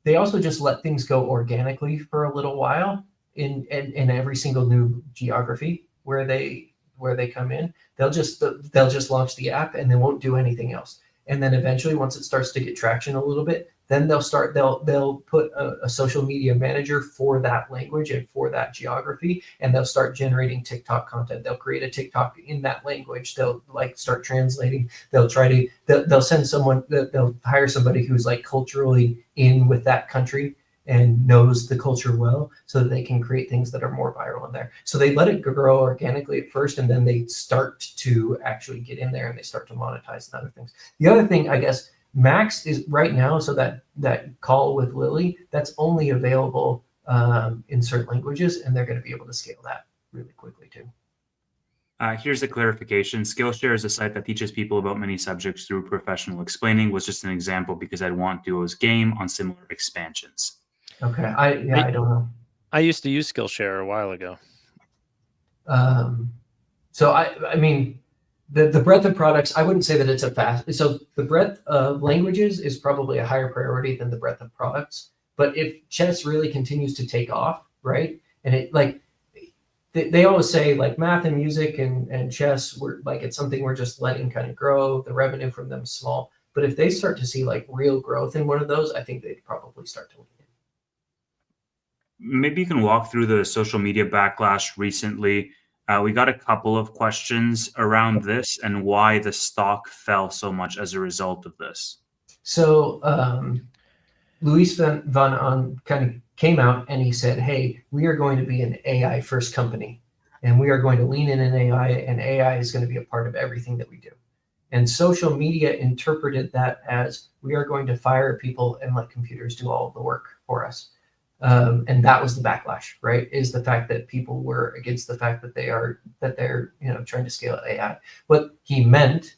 they also just let things go organically for a little while in every single new geography where they come in. They'll just launch the app and they won't do anything else. And then eventually, once it starts to get traction a little bit, then they'll put a social media manager for that language and for that geography, and they'll start generating TikTok content. They'll create a TikTok in that language. They'll like start translating. They'll send someone. They'll hire somebody who's like culturally in with that country and knows the culture well, so that they can create things that are more viral in there. So they let it grow organically at first, and then they start to actually get in there and they start to monetize and other things. The other thing, I guess, Max is right now, so that call with Lily, that's only available in certain languages, and they're going to be able to scale that really quickly too. Here's a clarification. Skillshare is a site that teaches people about many subjects through professional explaining. Was just an example because I'd want Duo's game on similar expansions. Okay, I don't know. I used to use Skillshare a while ago. So I mean, the breadth of products, I wouldn't say that it's a fast. So the breadth of languages is probably a higher priority than the breadth of products. But if chess really continues to take off, right, and it like they always say like math and music and chess, we're like it's something we're just letting kind of grow. The revenue from them is small. But if they start to see like real growth in one of those, I think they'd probably start to lean in. Maybe you can walk through the social media backlash recently. We got a couple of questions around this and why the stock fell so much as a result of this. So Luis van On kind of came out and he said, hey, we are going to be an AI first company, and we are going to lean in AI, and AI is going to be a part of everything that we do. And social media interpreted that as we are going to fire people and let computers do all of the work for us. And that was the backlash, right? Is the fact that people were against the fact that they're trying to scale AI. What he meant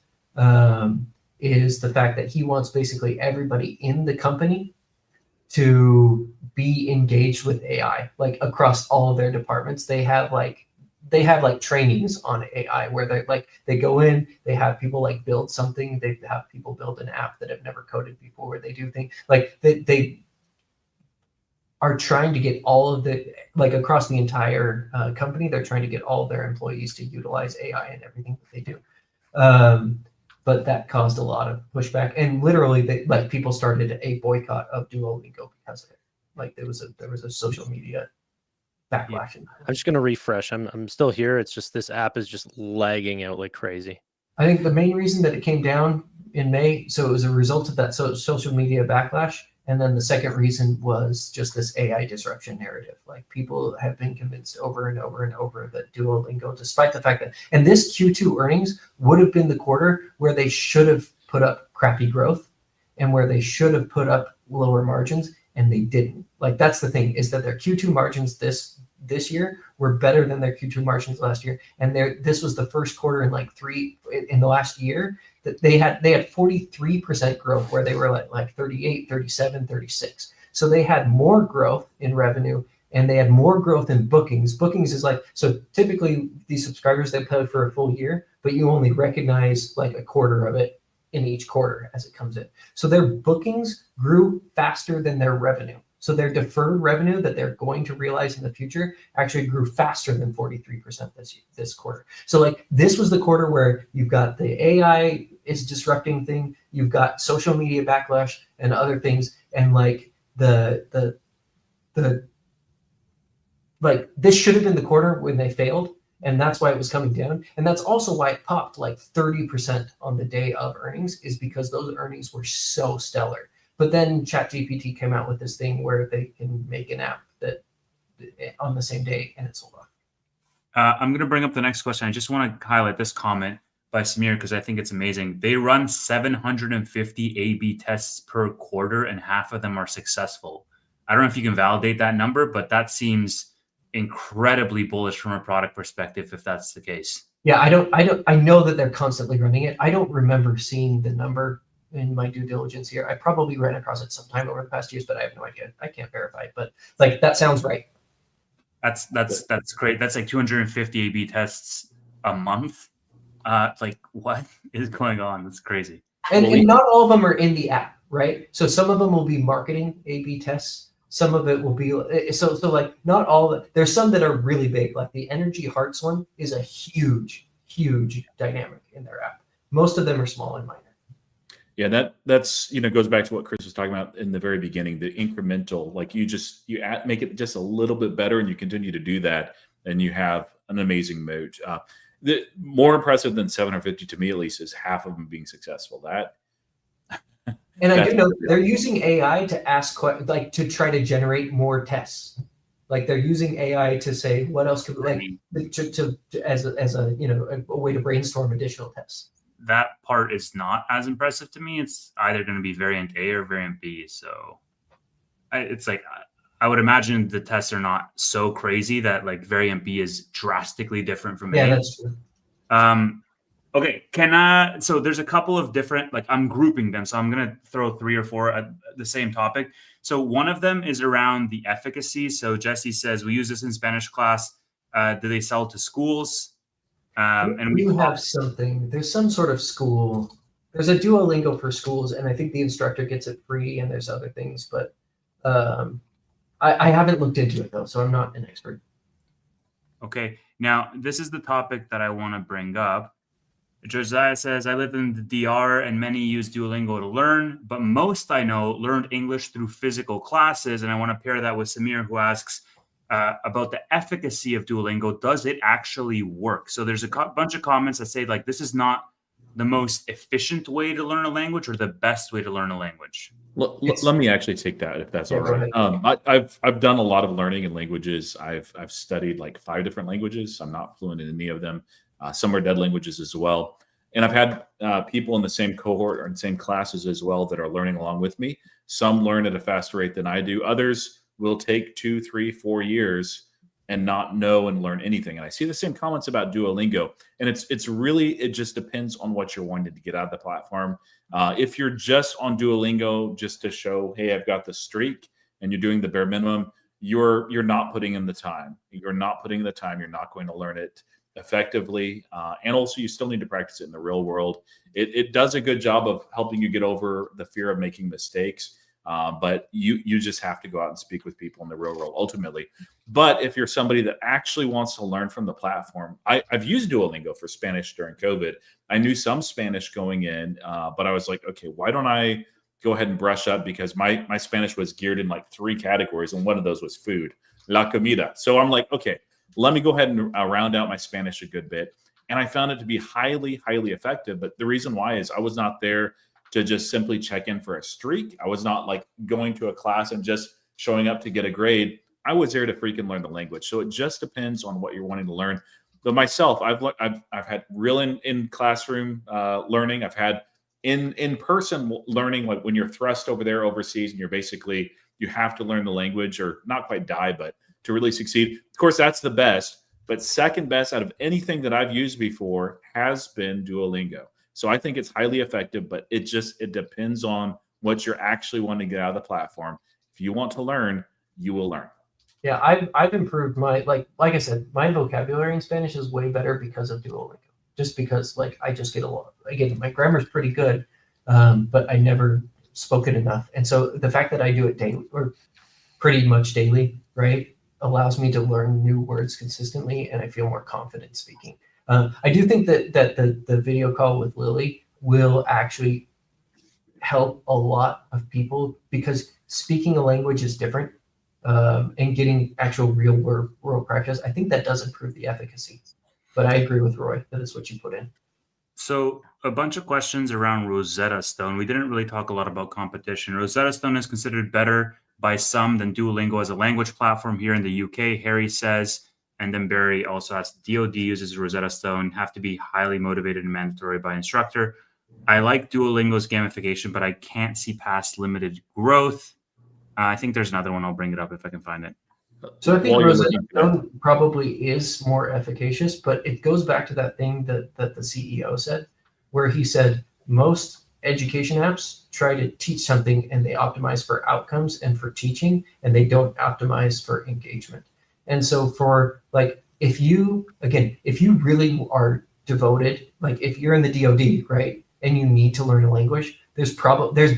is the fact that he wants basically everybody in the company to be engaged with AI, like across all of their departments. They have trainings on AI where they go in, they have people like build something, they have people build an app that have never coded before, where they do things like they are trying to get all of the, like across the entire company, they're trying to get all of their employees to utilize AI in everything that they do. But that caused a lot of pushback, and literally people started a boycott of Duolingo because of it. Like there was a social media backlash. I'm just going to refresh. I'm still here. It's just this app is just lagging out like crazy. I think the main reason that it came down in May, so it was a result of that social media backlash. And then the second reason was just this AI disruption narrative. Like people have been convinced over and over and over that Duolingo, despite the fact that, and this Q2 earnings would have been the quarter where they should have put up crappy growth and where they should have put up lower margins, and they didn't. Like that's the thing, is that their Q2 margins this year were better than their Q2 margins last year. And this was the first quarter in the last year that they had 43% growth, where they were like 38, 37, 36. So they had more growth in revenue, and they had more growth in bookings. Bookings is like, so typically these subscribers, they pay for a full year, but you only recognize like a quarter of it in each quarter as it comes in. So their bookings grew faster than their revenue. So their deferred revenue that they're going to realize in the future actually grew faster than 43% this quarter. So like this was the quarter where you've got the AI is disrupting thing, you've got social media backlash and other things, and like the like this should have been the quarter when they failed, and that's why it was coming down. And that's also why it popped like 30% on the day of earnings, is because those earnings were so stellar. But then ChatGPT came out with this thing where they can make an app that on the same day, and it sold off. I'm going to bring up the next question. I just want to highlight this comment by Samir because I think it's amazing. They run 750 A/B tests per quarter, and half of them are successful. I don't know if you can validate that number, but that seems incredibly bullish from a product perspective if that's the case. Yeah, I know that they're constantly running it. I don't remember seeing the number in my due diligence here. I probably ran across it sometime over the past years, but I have no idea. I can't verify it, but like that sounds right. That's great. That's like 250 A/B tests a month. Like what is going on? That's crazy. And not all of them are in the app, right? So some of them will be marketing A/B tests. Some of it will be so like not all of it. There's some that are really big, like the Energy Hearts one is a huge dynamic in their app. Most of them are small and minor. Yeah, that's goes back to what Chris was talking about in the very beginning, the incremental, like make it just a little bit better, and you continue to do that, and you have an amazing moat. The more impressive than 750 to me, at least, is half of them being successful. And I do know they're using AI to ask like to try to generate more tests. Like they're using AI to say what else could as a way to brainstorm additional tests. That part is not as impressive to me. It's either going to be variant A or variant B. So it's like I would imagine the tests are not so crazy that like variant B is drastically different from A. Yeah, that's true. Okay, so there's a couple of different, like I'm grouping them. So I'm going to throw 3 or 4 at the same topic. So one of them is around the efficacy. So Jesse says, we use this in Spanish class. Do they sell to schools? And we have something, there's some sort of school. There's a Duolingo for schools, and I think the instructor gets it free, and there's other things, but I haven't looked into it though, so I'm not an expert. Okay, now this is the topic that I want to bring up. Josiah says, I live in the DR and many use Duolingo to learn, but most I know learned English through physical classes. And I want to pair that with Samir, who asks about the efficacy of Duolingo. Does it actually work? So there's a bunch of comments that say, like, this is not the most efficient way to learn a language or the best way to learn a language. Let me actually take that, if that's all right. I've done a lot of learning in languages. I've studied like 5 different languages. I'm not fluent in any of them. Some are dead languages as well. And I've had people in the same cohort or in the same classes as well that are learning along with me. Some learn at a faster rate than I do. Others will take 2, 3, 4 years and not know and learn anything. And I see the same comments about Duolingo. And it just depends on what you're wanting to get out of the platform. If you're just on Duolingo just to show, hey, I've got the streak, and you're doing the bare minimum, you're not putting in the time. You're not putting in the time. You're not going to learn it effectively. And also you still need to practice it in the real world. It does a good job of helping you get over the fear of making mistakes. But you just have to go out and speak with people in the real world ultimately. But if you're somebody that actually wants to learn from the platform, I've used Duolingo for Spanish during COVID. I knew some Spanish going in, but I was like, okay, why don't I go ahead and brush up? Because my Spanish was geared in like 3 categories, and one of those was food, la comida. So I'm like, okay, let me go ahead and round out my Spanish a good bit. And I found it to be highly, highly effective. But the reason why is I was not there to just simply check in for a streak. I was not like going to a class and just showing up to get a grade. I was there to freaking learn the language. So it just depends on what you're wanting to learn. But myself, I've had real in classroom learning. I've had in person learning, like when you're thrust over there overseas and you have to learn the language, or not quite die, but to really succeed. Of course, that's the best. But second best out of anything that I've used before has been Duolingo. So I think it's highly effective, but it depends on what you're actually wanting to get out of the platform. If you want to learn, you will learn. Yeah, I've improved my like I said, my vocabulary in Spanish is way better because of Duolingo. Just because like I just get a lot. Again, my grammar's pretty good, but I never spoke it enough. And so the fact that I do it daily, or pretty much daily, right, allows me to learn new words consistently, and I feel more confident speaking. I do think that the video call with Lily will actually help a lot of people, because speaking a language is different, and getting actual real world practice. I think that does improve the efficacy. But I agree with Roy. That is what you put in. So a bunch of questions around Rosetta Stone. We didn't really talk a lot about competition. Rosetta Stone is considered better by some than Duolingo as a language platform here in the UK, Harry says. And then Barry also asks, DoD uses Rosetta Stone, have to be highly motivated and mandatory by instructor. I like Duolingo's gamification, but I can't see past limited growth. I think there's another one. I'll bring it up if I can find it. So I think Rosetta Stone probably is more efficacious, but it goes back to that thing that the CEO said, where he said most education apps try to teach something and they optimize for outcomes and for teaching, and they don't optimize for engagement. And so for like, if you really are devoted, like if you're in the DoD, right, and you need to learn a language, there's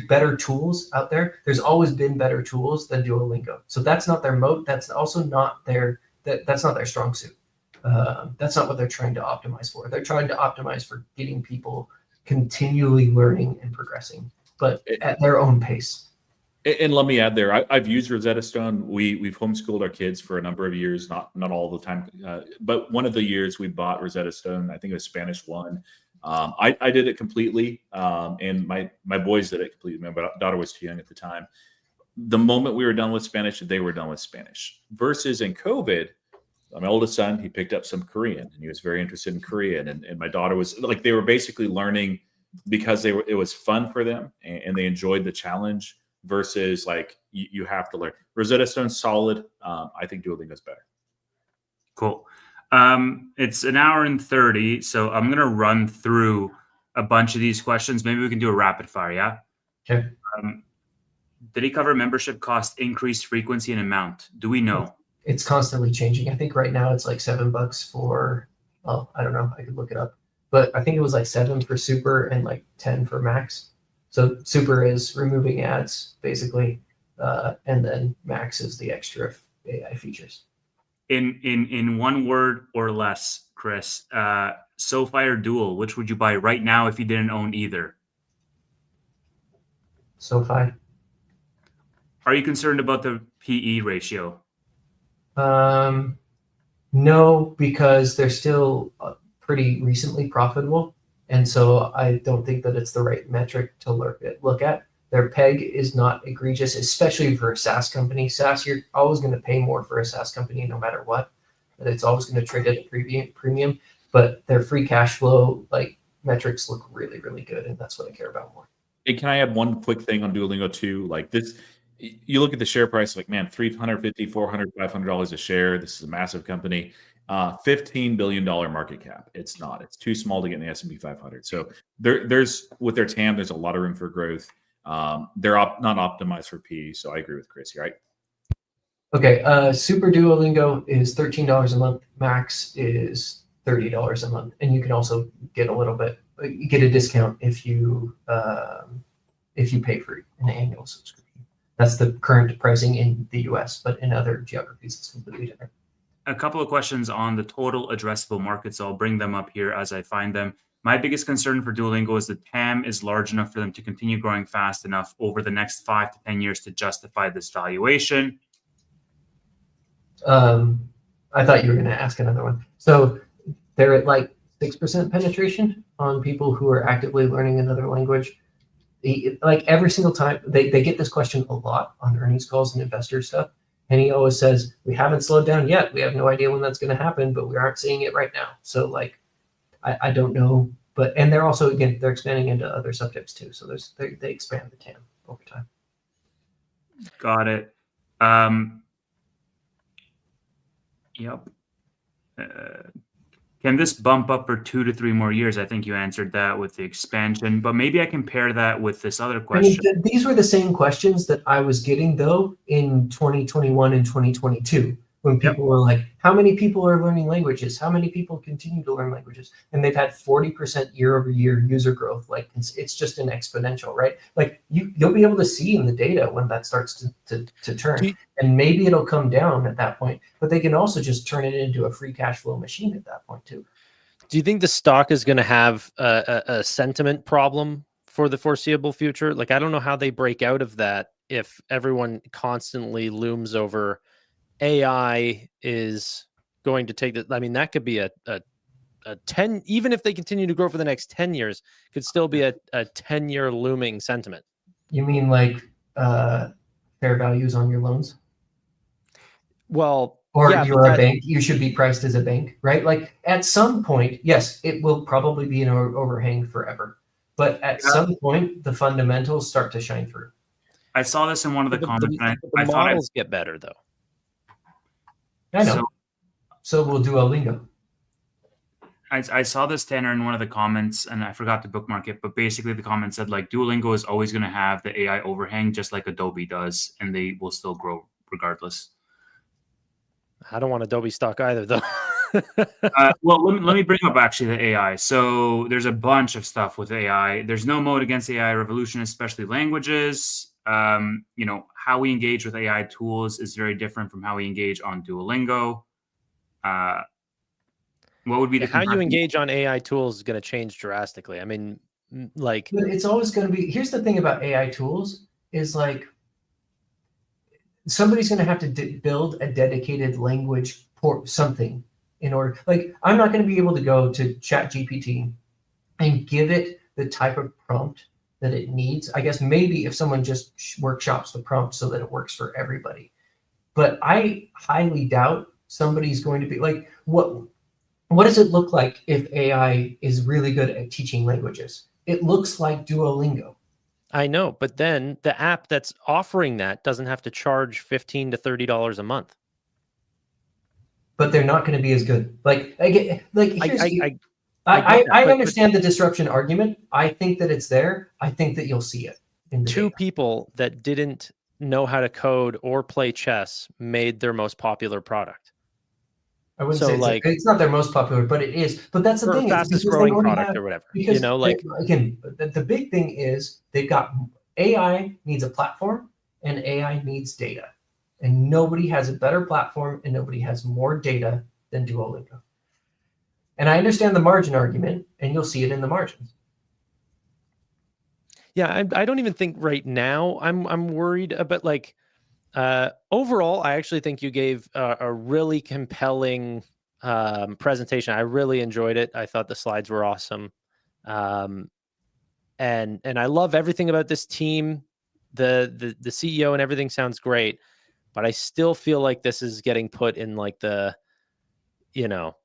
better tools out there. There's always been better tools than Duolingo. So that's not their moat. That's also not that's not their strong suit. That's not what they're trying to optimize for. They're trying to optimize for getting people continually learning and progressing, but at their own pace. And let me add there, I've used Rosetta Stone. We've homeschooled our kids for a number of years, not all the time, but one of the years we bought Rosetta Stone, I think it was Spanish 1. I did it completely, and my boys did it completely. My daughter was too young at the time. The moment we were done with Spanish, they were done with Spanish. Versus in COVID, my oldest son, he picked up some Korean, and he was very interested in Korean. And my daughter was like, they were basically learning because it was fun for them, and they enjoyed the challenge. Versus like you have to learn. Rosetta Stone's solid. I think Duolingo's better. Cool. It's an hour and 30, so I'm gonna run through a bunch of these questions. Maybe we can do a rapid fire. Yeah. Okay. Did he cover membership cost, increased frequency, and amount? Do we know? It's constantly changing. I think right now it's like $7 for. Oh, I don't know. I could look it up, but I think it was like 7 for Super and like 10 for Max. So Super is removing ads basically, and then Max is the extra AI features. In one word or less, Chris, SoFi or Dual, which would you buy right now if you didn't own either? SoFi. Are you concerned about the PE ratio? No, because they're still pretty recently profitable. And so I don't think that it's the right metric to look at. Their PEG is not egregious, especially for a SaaS company. SaaS, you're always going to pay more for a SaaS company no matter what. It's always going to trade at a premium, but their free cash flow like metrics look really, really good. And that's what I care about more. Hey, can I add one quick thing on Duolingo too? Like this, you look at the share price, like, man, $350, $400, $500 a share. This is a massive company. $15 billion market cap. It's not. It's too small to get in the S&P 500. So there's with their TAM, there's a lot of room for growth. They're not optimized for PE. So I agree with Chris here. Right? Okay. Super Duolingo is $13 a month. Max is $30 a month, and you can also get a little bit. You get a discount if you pay for an annual subscription. That's the current pricing in the US, but in other geographies, it's completely different. A couple of questions on the total addressable market, so I'll bring them up here as I find them. My biggest concern for Duolingo is the TAM is large enough for them to continue growing fast enough over the next 5 to 10 years to justify this valuation. I thought you were going to ask another one. So they're at like 6% penetration on people who are actively learning another language. Like every single time, they get this question a lot on earnings calls and investor stuff. And he always says, we haven't slowed down yet. We have no idea when that's going to happen, but we aren't seeing it right now. So like, I don't know, and they're also, again, they're expanding into other subjects too. So they expand the TAM over time. Got it. Yep. Can this bump up for 2 to 3 more years? I think you answered that with the expansion, but maybe I can pair that with this other question. I mean, these were the same questions that I was getting though in 2021 and 2022 when people were like, how many people are learning languages? How many people continue to learn languages? And they've had 40% year-over-year user growth. Like it's just an exponential, right? Like you'll be able to see in the data when that starts to turn, and maybe it'll come down at that point, but they can also just turn it into a free cash flow machine at that point too. Do you think the stock is going to have a sentiment problem for the foreseeable future? Like, I don't know how they break out of that if everyone constantly looms over AI is going to take that. I mean, that could be a 10, even if they continue to grow for the next 10 years, could still be a 10-year looming sentiment. You mean like fair values on your loans? Well, or yeah, you're a bank, you should be priced as a bank, right? Like at some point, yes, it will probably be an overhang forever. But at some point, the fundamentals start to shine through. I saw this in one of the comments. The models get better, though. I know. So we'll do Duolingo. I saw this, Tannor, in one of the comments, and I forgot to bookmark it, but basically the comment said, like, Duolingo is always going to have the AI overhang, just like Adobe does, and they will still grow regardless. I don't want Adobe stock either, though. Well, let me bring up actually the AI. So there's a bunch of stuff with AI. There's no mode against AI revolution, especially languages. You know, how we engage with AI tools is very different from how we engage on Duolingo. What would be the how you engage on AI tools is going to change drastically. I mean, like But it's always going to be. Here's the thing about AI tools is like somebody's going to have to build a dedicated language port something in order. Like I'm not going to be able to go to ChatGPT and give it the type of prompt that it needs. I guess maybe if someone just workshops the prompt so that it works for everybody. But I highly doubt somebody's going to be like, what does it look like if AI is really good at teaching languages? It looks like Duolingo. I know, but then the app that's offering that doesn't have to charge $15 to $30 a month. But they're not going to be as good. Like I get, like here's, I but understand the disruption argument. I think that it's there. I think that you'll see it. In the two data. people that didn't know how to code or play chess made their most popular product. I wouldn't So, say like, it's not their most popular, but it is. But that's the or thing. fastest It's because growing they already product have, or whatever. because You know, like again, the big thing is they've got AI needs a platform and AI needs data, and nobody has a better platform and nobody has more data than Duolingo. And I understand the margin argument, and you'll see it in the margins. yeah, I don't even think right now I'm worried about like overall. I actually think you gave a really compelling presentation. I really enjoyed it. I thought the slides were awesome. And I love everything about this team. The CEO and everything sounds great, but I still feel like this is getting put in like the, you know,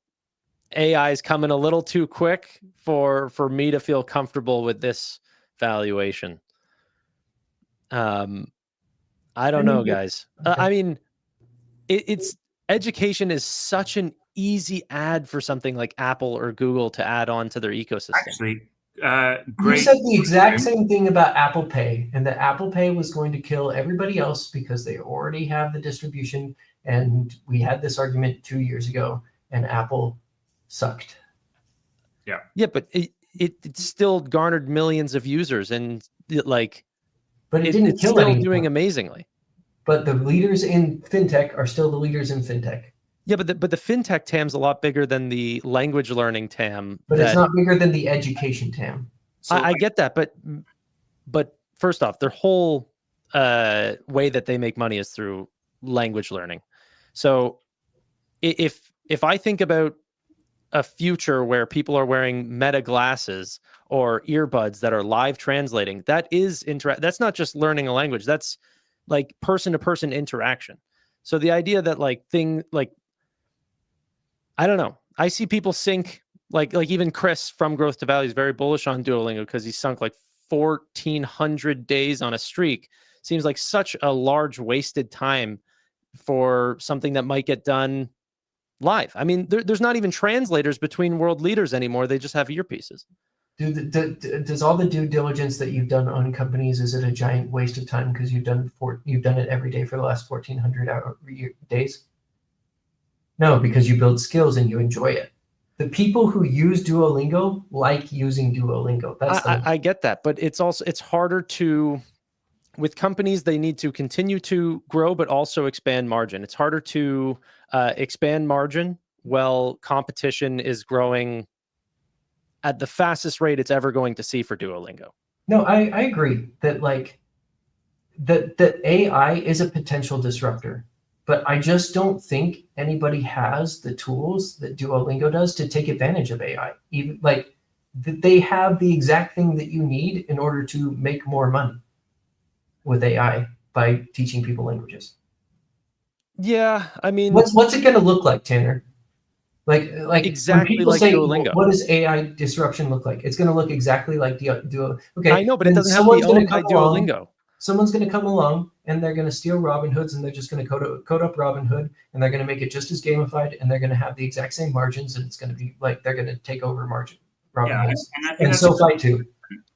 AI is coming a little too quick for me to feel comfortable with this valuation. I don't know, guys. I mean, it's education is such an easy ad for something like Apple or Google to add on to their ecosystem. Actually, You great. said the exact same thing about Apple Pay, and that Apple Pay was going to kill everybody else because they already have the distribution. And we had this argument 2 years ago, and Apple sucked. Yeah, but it still garnered millions of users, and like, But it didn't it's kill still anyone. doing amazingly. But the leaders in fintech are still the leaders in fintech. Yeah, but the fintech TAM's a lot bigger than the language learning TAM. But it's not bigger than the education TAM. So I get that, but first off, their whole way that they make money is through language learning. So if I think about a future where people are wearing Meta glasses or earbuds that are live translating, that is that's not just learning a language. That's like person-to-person interaction. So the idea that I don't know. I see people sink like even Chris from Growth to Value is very bullish on Duolingo because he sunk like 1,400 days on a streak. Seems like such a large wasted time for something that might get done live. I mean, there's not even translators between world leaders anymore. They just have earpieces. Does all the due diligence that you've done on companies, is it a giant waste of time because you've done it every day for the last 1,400 days? No, because you build skills and you enjoy it. The people who use Duolingo like using Duolingo. I get that, but it's harder to, with companies, they need to continue to grow, but also expand margin. It's harder to expand margin while competition is growing at the fastest rate it's ever going to see for Duolingo. No, I agree that that AI is a potential disruptor. But I just don't think anybody has the tools that Duolingo does to take advantage of AI. Even like they have the exact thing that you need in order to make more money with AI by teaching people languages. Yeah, I mean, what's it going to look like, Tanner? Like exactly when people like say, Duolingo. what does AI disruption look like? It's going to look exactly like Duolingo. Okay, I know, but it doesn't have to be owned by Duolingo. Someone's going to come along and they're going to steal Robinhoods, and they're just going to code up Robinhood, and they're going to make it just as gamified, and they're going to have the exact same margins, and it's going to be like they're going to take over Robinhoods. And SoFi too.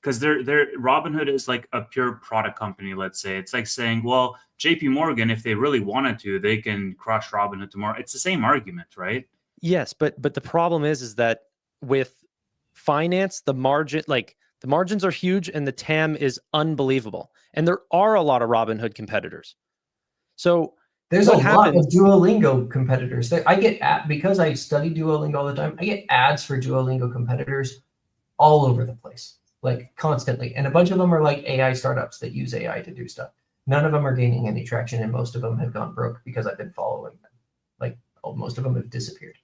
Because Robinhood is like a pure product company, let's say. It's like saying, well, JP Morgan, if they really wanted to, they can crush Robinhood tomorrow. It's the same argument, right? Yes, but the problem is that with finance, the margins are huge and the TAM is unbelievable. And there are a lot of Robinhood competitors. So there's a lot of Duolingo competitors. I get because I study Duolingo all the time. I get ads for Duolingo competitors all over the place. like constantly. And a bunch of them are like AI startups that use AI to do stuff. None of them are gaining any traction, and most of them have gone broke because I've been following them. Like most of them have disappeared.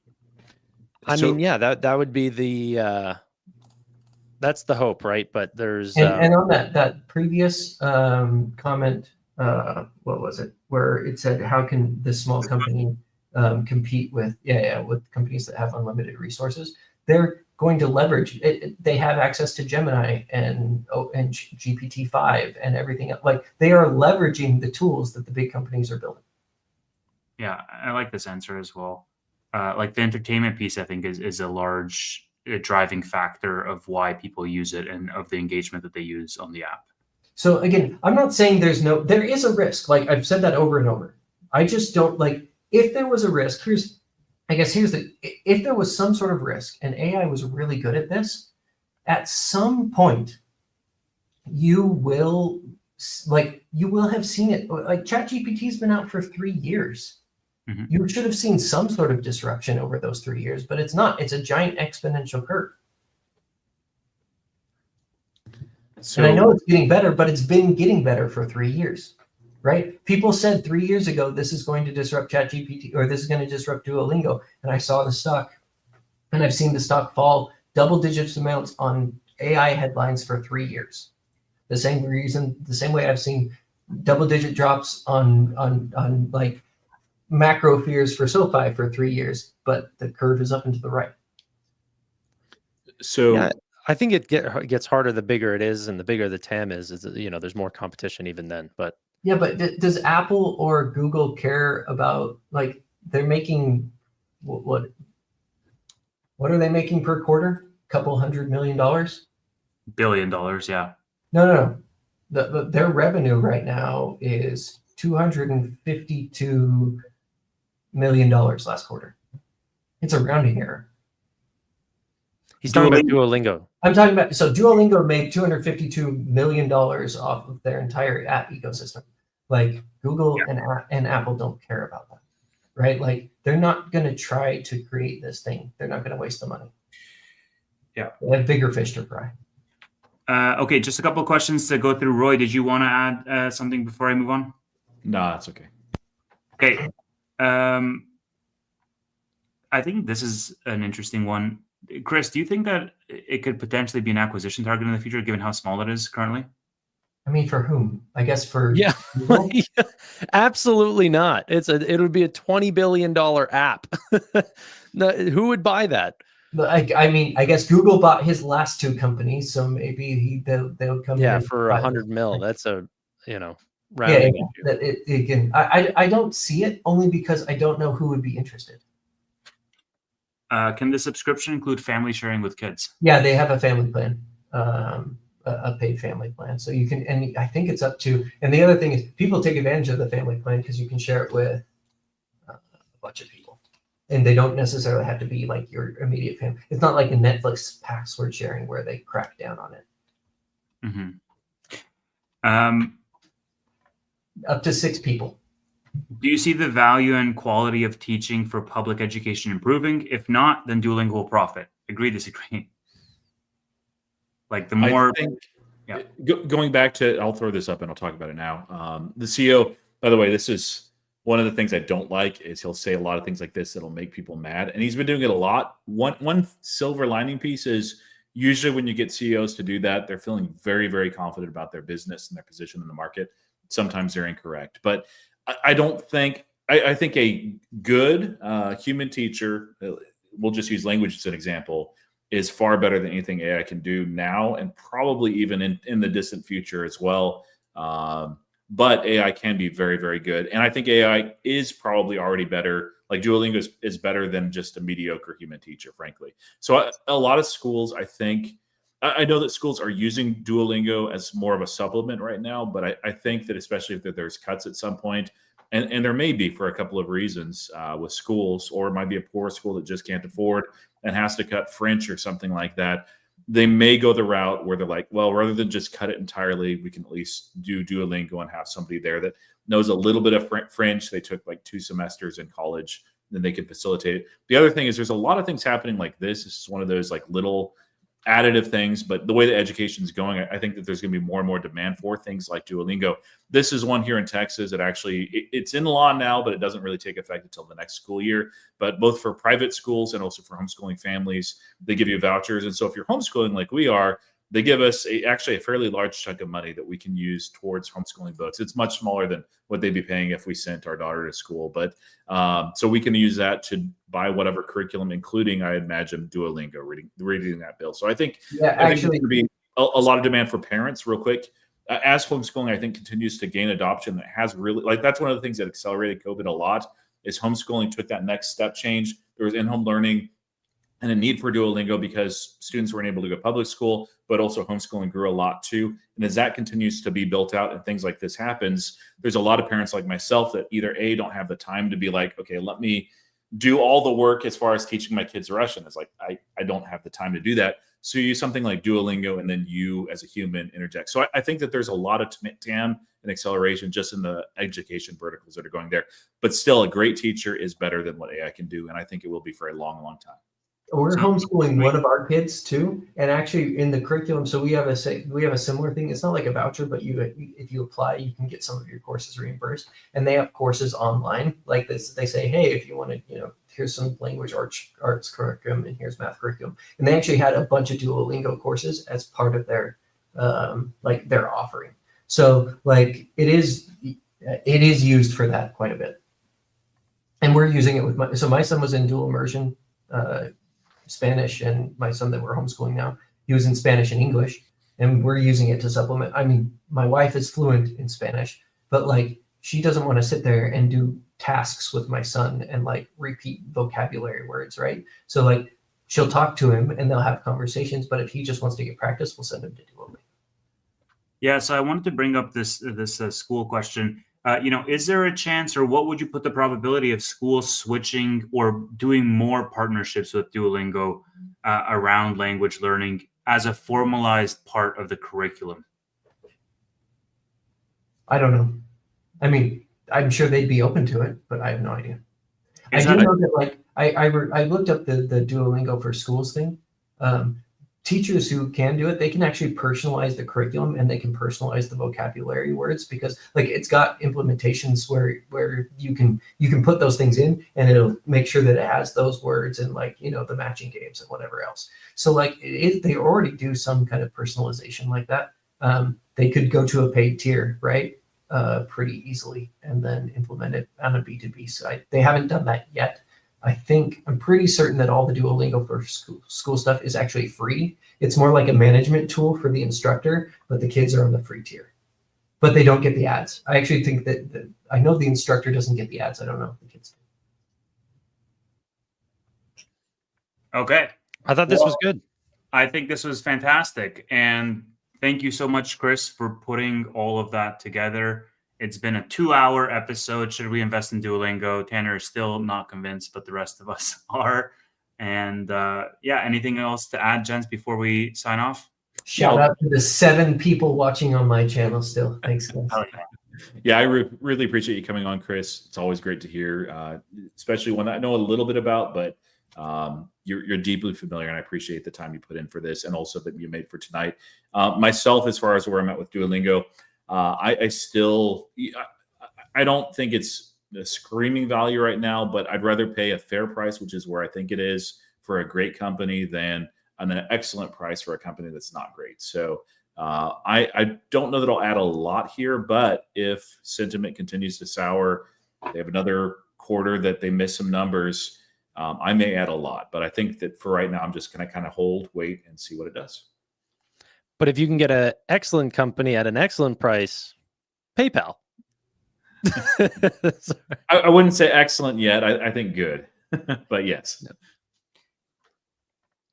I mean, yeah, that would be the that's the hope, right? But there's and on that previous comment, what was it? Where it said, how can this small company compete with with companies that have unlimited resources? They're going to leverage it. They have access to Gemini and GPT-5 and everything else. Like they are leveraging the tools that the big companies are building. Yeah, I like this answer as well. Like the entertainment piece, I think is a large driving factor of why people use it and of the engagement that they use on the app. So again, I'm not saying there is a risk. Like I've said that over and over. I just don't like, if there was a risk, if there was some sort of risk and AI was really good at this, at some point you will have seen it. Like ChatGPT's been out for 3 years. Mm-hmm. You should have seen some sort of disruption over those 3 years, but it's not. It's a giant exponential curve. So, and I know it's getting better, but it's been getting better for 3 years, right? People said 3 years ago, this is going to disrupt ChatGPT, or this is going to disrupt Duolingo. And I saw the stock, and I've seen the stock fall double digits amounts on AI headlines for 3 years. The same way I've seen double digit drops on like macro fears for SoFi for 3 years, but the curve is up and to the right. So yeah, I think it gets harder the bigger it is, and the bigger the TAM is, there's more competition even then. But yeah, but does Apple or Google care about, like, they're making what are they making per quarter? Couple $100 million? $1 billion, yeah. No. Their revenue right now is $252 million last quarter. It's a rounding error. he's talking about Duolingo. I'm talking about, so Duolingo made $252 million off of their entire app ecosystem. Like Google and Apple don't care about that, right? Like they're not going to try to create this thing. They're not going to waste the money. Yeah. They have bigger fish to fry. Okay, just a couple of questions to go through. Roy, did you want to add something before I move on? No, that's okay. Okay. I think this is an interesting one. Chris, do you think that it could potentially be an acquisition target in the future, given how small it is currently? I mean, for whom? I guess for Google? Absolutely not. It would be a $20 billion app. No, who would buy that? I mean, I guess Google bought his last two companies, so maybe they'll come. Yeah, in for $100 million. That's a rounding issue. I don't see it, only because I don't know who would be interested. Can the subscription include family sharing with kids? Yeah, they have a family plan, a paid family plan. So you can, and I think it's up to. And the other thing is, people take advantage of the family plan because you can share it with a bunch of people. And they don't necessarily have to be like your immediate family. It's not like a Netflix password sharing where they crack down on it. Mm-hmm. Up to 6 people. Do you see the value and quality of teaching for public education improving? If not, then Duolingo will profit. Agree, disagree? Like the more... Going back to, I'll throw this up and I'll talk about it now. The CEO, by the way, this is one of the things I don't like, is he'll say a lot of things like this that'll make people mad. And he's been doing it a lot. One silver lining piece is usually when you get CEOs to do that, they're feeling very, very confident about their business and their position in the market. Sometimes they're incorrect. But I don't think, I think a good human teacher, we'll just use language as an example, is far better than anything AI can do now, and probably even in the distant future as well. But AI can be very, very good. And I think AI is probably already better. Like Duolingo is better than just a mediocre human teacher, frankly. So a lot of schools, I know that schools are using Duolingo as more of a supplement right now, but I think that especially if there's cuts at some point, and there may be for a couple of reasons with schools, or it might be a poor school that just can't afford and has to cut French or something like that, they may go the route where they're like, well, rather than just cut it entirely, we can at least do Duolingo and have somebody there that knows a little bit of French. They took like 2 semesters in college, then they can facilitate it. The other thing is there's a lot of things happening like this. This is one of those like little additive things, but the way that education is going, I think that there's going to be more and more demand for things like Duolingo. This is one here in Texas that actually it's in law now, but it doesn't really take effect until the next school year. But both for private schools and also for homeschooling families, they give you vouchers. And so if you're homeschooling like we are, they give us actually a fairly large chunk of money that we can use towards homeschooling books. It's much smaller than what they'd be paying if we sent our daughter to school. But so we can use that to buy whatever curriculum, including, I imagine, Duolingo, reading that bill. So I think, I think there's going to be a lot of demand for parents. Real quick, as homeschooling, I think, continues to gain adoption, that has really, like, that's one of the things that accelerated COVID a lot, is homeschooling took that next step change. There was in-home learning and a need for Duolingo because students weren't able to go public school, but also homeschooling grew a lot too. And as that continues to be built out and things like this happens, there's a lot of parents like myself that either A, don't have the time to be like, okay, let me do all the work as far as teaching my kids Russian. It's like, I don't have the time to do that. So you use something like Duolingo, and then you as a human interject. So I think that there's a lot of TAM and acceleration just in the education verticals that are going there. But still, a great teacher is better than what AI can do. And I think it will be for a long, long time. We're homeschooling one of our kids too, and actually in the curriculum, so we have a similar thing. It's not like a voucher, but if you apply, you can get some of your courses reimbursed, and they have courses online like this. They say, hey, if you want to, here's some language arts curriculum, and here's math curriculum, and they actually had a bunch of Duolingo courses as part of their their offering. So like it is used for that quite a bit, and we're using it with my son was in dual immersion. Spanish, and my son that we're homeschooling now, he was in Spanish and English, and we're using it to supplement. I mean, my wife is fluent in Spanish, but like she doesn't want to sit there and do tasks with my son and like repeat vocabulary words, right? So like she'll talk to him and they'll have conversations, but if he just wants to get practice, we'll send him to Duolingo. Yeah, so I wanted to bring up this school question. Is there a chance, or what would you put the probability of schools switching or doing more partnerships with Duolingo around language learning as a formalized part of the curriculum? I don't know. I mean, I'm sure they'd be open to it, but I have no idea. I do know that, like, I looked up the Duolingo for schools thing. Teachers who can do it, they can actually personalize the curriculum, and they can personalize the vocabulary words, because like it's got implementations where you can put those things in, and it'll make sure that it has those words and like the matching games and whatever else. So like they already do some kind of personalization like that. They could go to a paid tier, right? Pretty easily, and then implement it on a B2B side. They haven't done that yet. I'm pretty certain that all the Duolingo for school stuff is actually free. It's more like a management tool for the instructor, but the kids are on the free tier. But they don't get the ads. I actually think that I know the instructor doesn't get the ads. I don't know if the kids do. Okay. I thought this was good. I think this was fantastic. And thank you so much, Chris, for putting all of that together. It's been a 2-hour episode. Should we invest in Duolingo? Tannor is still not convinced, but the rest of us are. And anything else to add, gents, before we sign off? Shout out to the 7 people watching on my channel still. Thanks, guys. Yeah, I really appreciate you coming on, Chris. It's always great to hear, especially one that I know a little bit about, but you're deeply familiar, and I appreciate the time you put in for this, and also that you made for tonight. Myself, as far as where I'm at with Duolingo, I don't think it's the screaming value right now, but I'd rather pay a fair price, which is where I think it is, for a great company than an excellent price for a company that's not great. So I don't know that I'll add a lot here, but if sentiment continues to sour, they have another quarter that they miss some numbers, I may add a lot. But I think that for right now, I'm just going to kind of hold, wait, and see what it does. But if you can get an excellent company at an excellent price, PayPal. I wouldn't say excellent yet. I think good, but yes.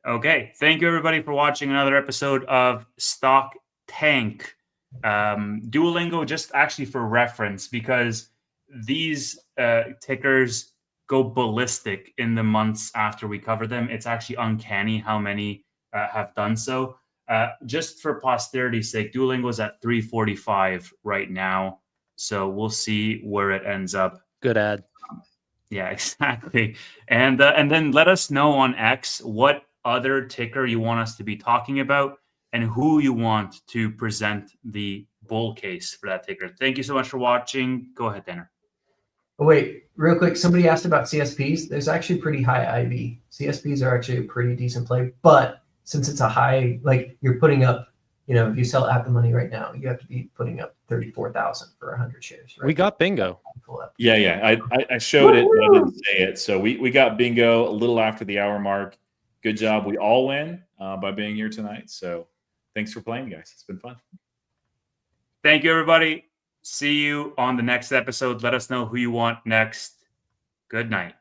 Okay. Thank you, everybody, for watching another episode of Stock Tank. Duolingo, just actually for reference, because these tickers go ballistic in the months after we cover them. It's actually uncanny how many have done so. Just for posterity's sake, Duolingo is at 345 right now. So we'll see where it ends up. Good ad. Yeah, exactly. And then let us know on X what other ticker you want us to be talking about and who you want to present the bull case for that ticker. Thank you so much for watching. Go ahead, Tanner. Oh, wait, real quick. Somebody asked about CSPs. There's actually pretty high IV. CSPs are actually a pretty decent play, but since it's a high, like you're putting up, if you sell at the money right now, you have to be putting up 34,000 for 100 shares. Right? We got bingo. Yeah. I showed it, but I didn't say it. So we got bingo a little after the hour mark. Good job. We all win by being here tonight. So thanks for playing, guys. It's been fun. Thank you, everybody. See you on the next episode. Let us know who you want next. Good night.